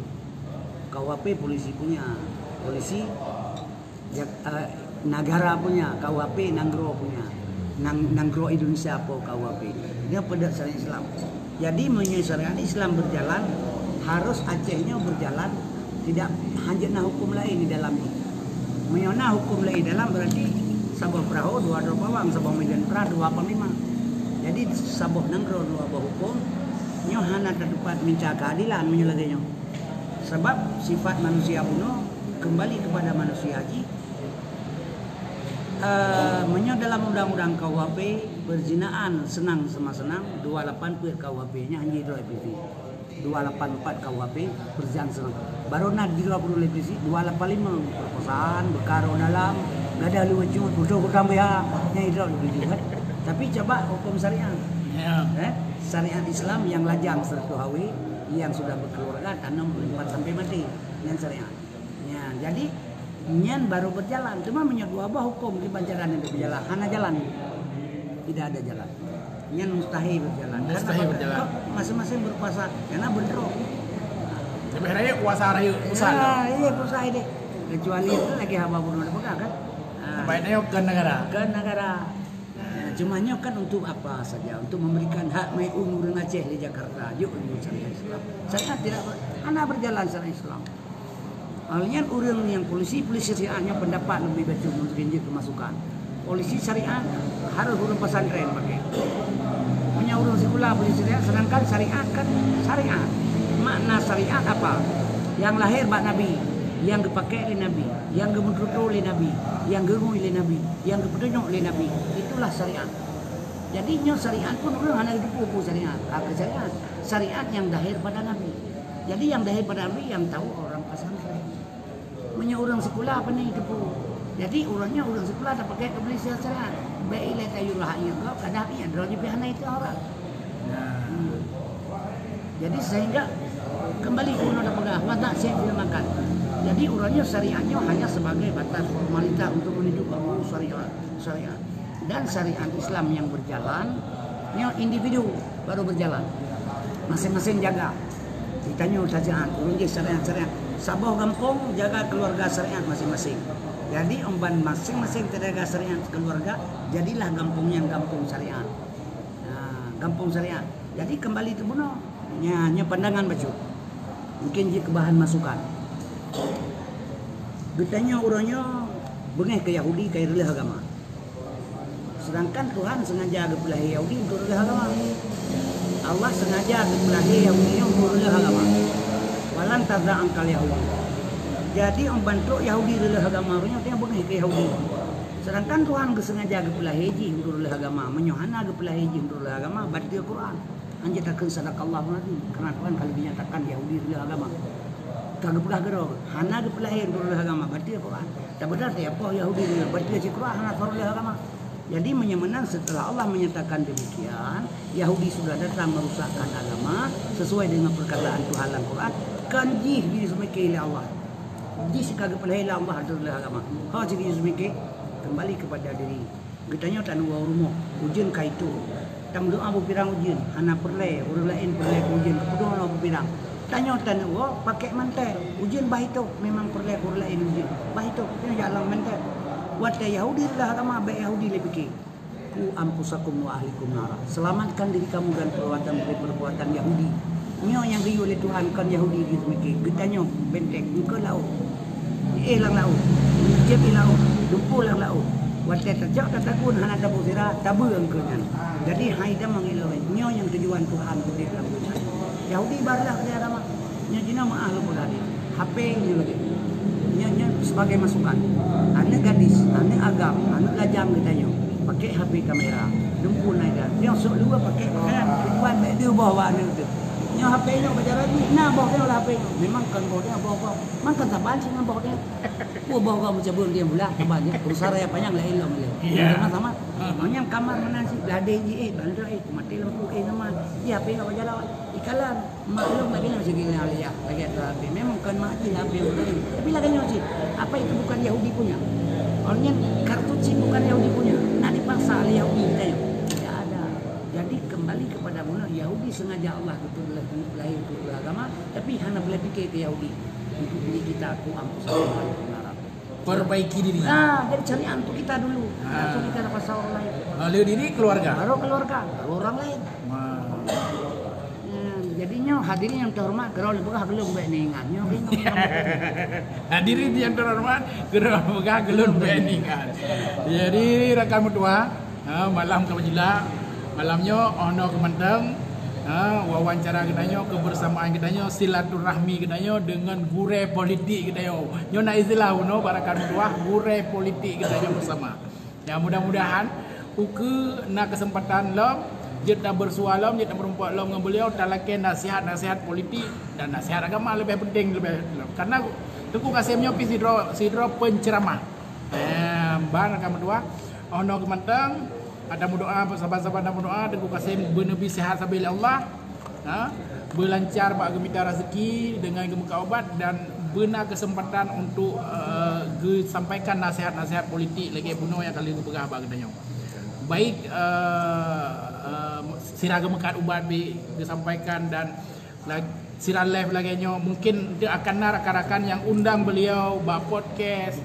KUHP polisi punya, polisi negara punya, KUHP Nanggro punya. Nanggro Indonesia apa KUHP. Dia pada syariat Islam. Jadi mengenai syariat Islam berjalan harus Acehnya berjalan tidak hanya hukum lain di dalamnya. Menyona hukum lain dalam berarti Sabah perahu dua pawang, Sabah median perang dua panglima. Jadi Sabah Nanggro dua hukum nyo hana terdapat minta keadilan menyelagainya. Sebab sifat manusia kuno kembali kepada manusia haji. Menyo dalam undang-undang KUHP perzinaan senang sama senang 28 per KUHP-nya hanya itu revisi. 284 KUHP perjalanan senang. Baru nak di 20 revisi 285 perkosaan, berkaro dalam, gadah lucu, bodoh tambah ya, itu revisi kan. Tapi coba hukum syariat. Syariat Islam yang lajang 100 hawi yang sudah berkeluarga tanam 4 sampai mati dengan syariat. Ya, jadi nyan baru berjalan, cuma menyebut apa hukum di pancaran yang berjalan, hana jalan, tidak ada jalan. Nyan mustahil berjalan. Mustahil berjalan. Masing-masing berkuasa, karena bentrok. Lebih raya kuasa raya pusat. Iya pusat ini. Kecuali itu lagi haba bunuh pegang kan. Baiknya ke negara. Ke negara. Cumanya kan untuk apa saja? Untuk memberikan hak Maiun Urang Aceh di Jakarta. Yuk syariat Islam. Saya tidak hanya berjalan syariat Islam. Alnya orang yang polisi syariatnya pendapat lebih betul mungkin kemasukan. Polisi syariat harus urang pesantren pakai. Punya urang sekolah polisi syariat sedangkan syariat kan syariat. Makna syariat apa? Yang lahir bak Nabi, yang dipakai oleh Nabi, yang dimentutur oleh Nabi, yang gerui oleh Nabi, yang dipetunjuk oleh Nabi. Itulah syariat. Jadi nyo syariat pun orang hanya dipupu syariat. Apa syariat? Syariat yang lahir pada Nabi. Jadi yang lahir pada Nabi yang tahu orang pesantren. Punya orang sekolah apa nih depu. Jadi urangnya urang sebelah dah pakai ke beli syariat. Baik lah kayu rahanya kau kadang-kadang ada pihak itu orang. Jadi sehingga kembali kuno dah pegang wadah saya makan. Jadi urangnya syariatnya hanya sebagai batas formalitas untuk menuju ke syariat. Dan syariat Islam yang berjalan, ini individu baru berjalan. Masing-masing jaga. Ditanya syariat, urang syariat. Sabah kampung jaga keluarga syariat masing-masing. Jadi umban masing-masing terjaga syariat keluarga, jadilah kampungnya kampung syariat. Kampung syariat. Jadi kembali itu bunuh. Nya pandangan baju. Mungkin je kebahan masukan. Getanya orangnya bengeh ke Yahudi ke relih agama. Sedangkan Tuhan sengaja gepelahi Yahudi untuk relih agama. Allah sengaja gepelahi Yahudi untuk relih agama. Walan tadza angkal Yahudi. Jadi orang bantu Yahudi relih agama nya dia bengeh ke Yahudi. Sedangkan Tuhan sengaja gepelahi ji untuk relih agama. Menyohana gepelahi ji untuk relih agama baca Quran. Anjatakan sadaqallahu alazim. Karena Tuhan kalau dinyatakan Yahudi relih agama. Kagak pegah gerok. Hana gepelahi untuk relih agama baca Quran. Tak benar dia apa Yahudi baca Quran hana relih agama. Jadi menyemenang setelah Allah menyatakan demikian, Yahudi sudah datang merusakkan agama sesuai dengan perkataan Tuhan dalam Quran. Kanji diri semiki oleh Allah. Jis kagak pelai Allah adalah agama. Kau jadi semiki kembali kepada diri. Getanya tak nuwa rumah ujian kaitu. Tam doa abu pirang ujian, hana perlai, orang lain perlai ujian kemudian abu pirang. Tanya tan nuwa pakai mantai. Ujian bah itu memang perlai orang lain ujian. Bah itu kena jalan mantai. Wata Yahudi adalah agama baik Yahudi lebih fikir. Ku ampusakum wa ahlikum nara. Selamatkan diri kamu dan perbuatan Yahudi. Nyo yang riu oleh Tuhan kan Yahudi gitu mikir. Getanya benteng engkau laut. Lang laut. Jeb laut. Dupu lang laut. Wata terjak takun hana tabu sira tabu engkau nyan. Jadi haida mengiloi. Nyo yang tujuan Tuhan di dalam dunia. Yahudi barulah ke agama. Nyo jina ma ahlu berhadir. HP nyo lagi. Nyo sebagai masukan. Anak gadis, anak agam, anak lajang katanya. Pakai HP kamera. Dumpun aja. Dia sok dua pakai kan tujuan dia bawa anak tu. Nyo HP nya berjalan ni. Nah bawa dia HP. Memang kan bawa dia bawa. Man kan taban sih bawa dia. Bawa kamu cabur dia pula tabannya. Besar ya panjang lah ilmu dia. Sama-sama. Maknya kamar mana sih? Lade je bandai mati lampu nama. Dia HP nya berjalan. Ikalan maklum lagi masih gini alia lagi ada HP. Memang kan mati HP lagi. Tapi lagi sih. Apa itu bukan Yahudi punya? Orangnya kartu chip bukan Yahudi punya. Nak dipaksa oleh Yahudi tanya. Tidak ada. Jadi kembali kepada mula Yahudi sengaja Allah betul lahir untuk agama, tapi hanya boleh fikir ke Yahudi untuk diri kita aku ampun saja. Perbaiki diri. Jadi cari untuk kita dulu. Untuk kita dapat orang lain. Lalu diri keluarga. Baru keluarga, baru orang lain. Jadinya hadirin yang terhormat, kalau lebih gelung baik ningannya. Hadirin yang terhormat, kalau lebih gelung baik ningan. Jadi rakan mertua, malam kebetulan, malamnya ono kemanteng, wawancara kitanya, kebersamaan kitanya, silaturahmi kitanya dengan gure politik kitanya. Nyo nak istilah uno para rakan mertua, gure politik kitanya bersama. Ya mudah-mudahan uke nak kesempatan lo. Dia tak bersualam, dia tak berumpat dengan beliau talaken nasihat-nasihat politik dan nasihat agama lebih penting lebih karena Tengku Kasimnya pi sidro penceramah. Bang akan berdua ono kemantang ada doa sahabat-sahabat ada doa Tengku Kasim bernabi sihat sabil Allah. Berlancar bak gemita rezeki dengan gemuka obat dan benar kesempatan untuk sampaikan nasihat-nasihat politik lagi bunuh yang kali bergah bak katanya. Baik sirah gemekat ubat disampaikan dan sirah live lagi mungkin dia akan rakan-rakan yang undang beliau buat podcast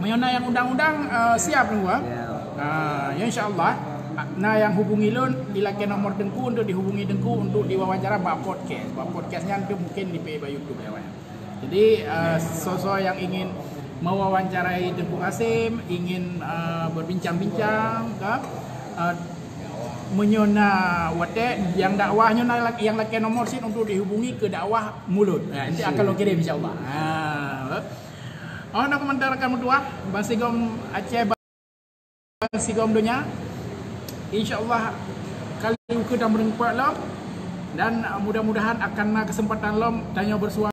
menyona yang undang-undang siap nih gua ya insyaallah nah yang hubungi lun dilakukan nomor Tengku untuk dihubungi Tengku untuk diwawancara buat podcastnya itu mungkin di YouTube ya. Jadi sosok yang ingin mewawancarai Tengku Kasim, ingin berbincang-bincang menyona wate yang dakwahnya yang laki nomor sin untuk dihubungi ke dakwah mulut. Nanti akan lo kirim insyaallah. Nak komentar akan berdua Bang Sigom Aceh Bang Sigom dunia. Insyaallah kali kita berempat lo dan mudah-mudahan akan kesempatan lo tanya bersuara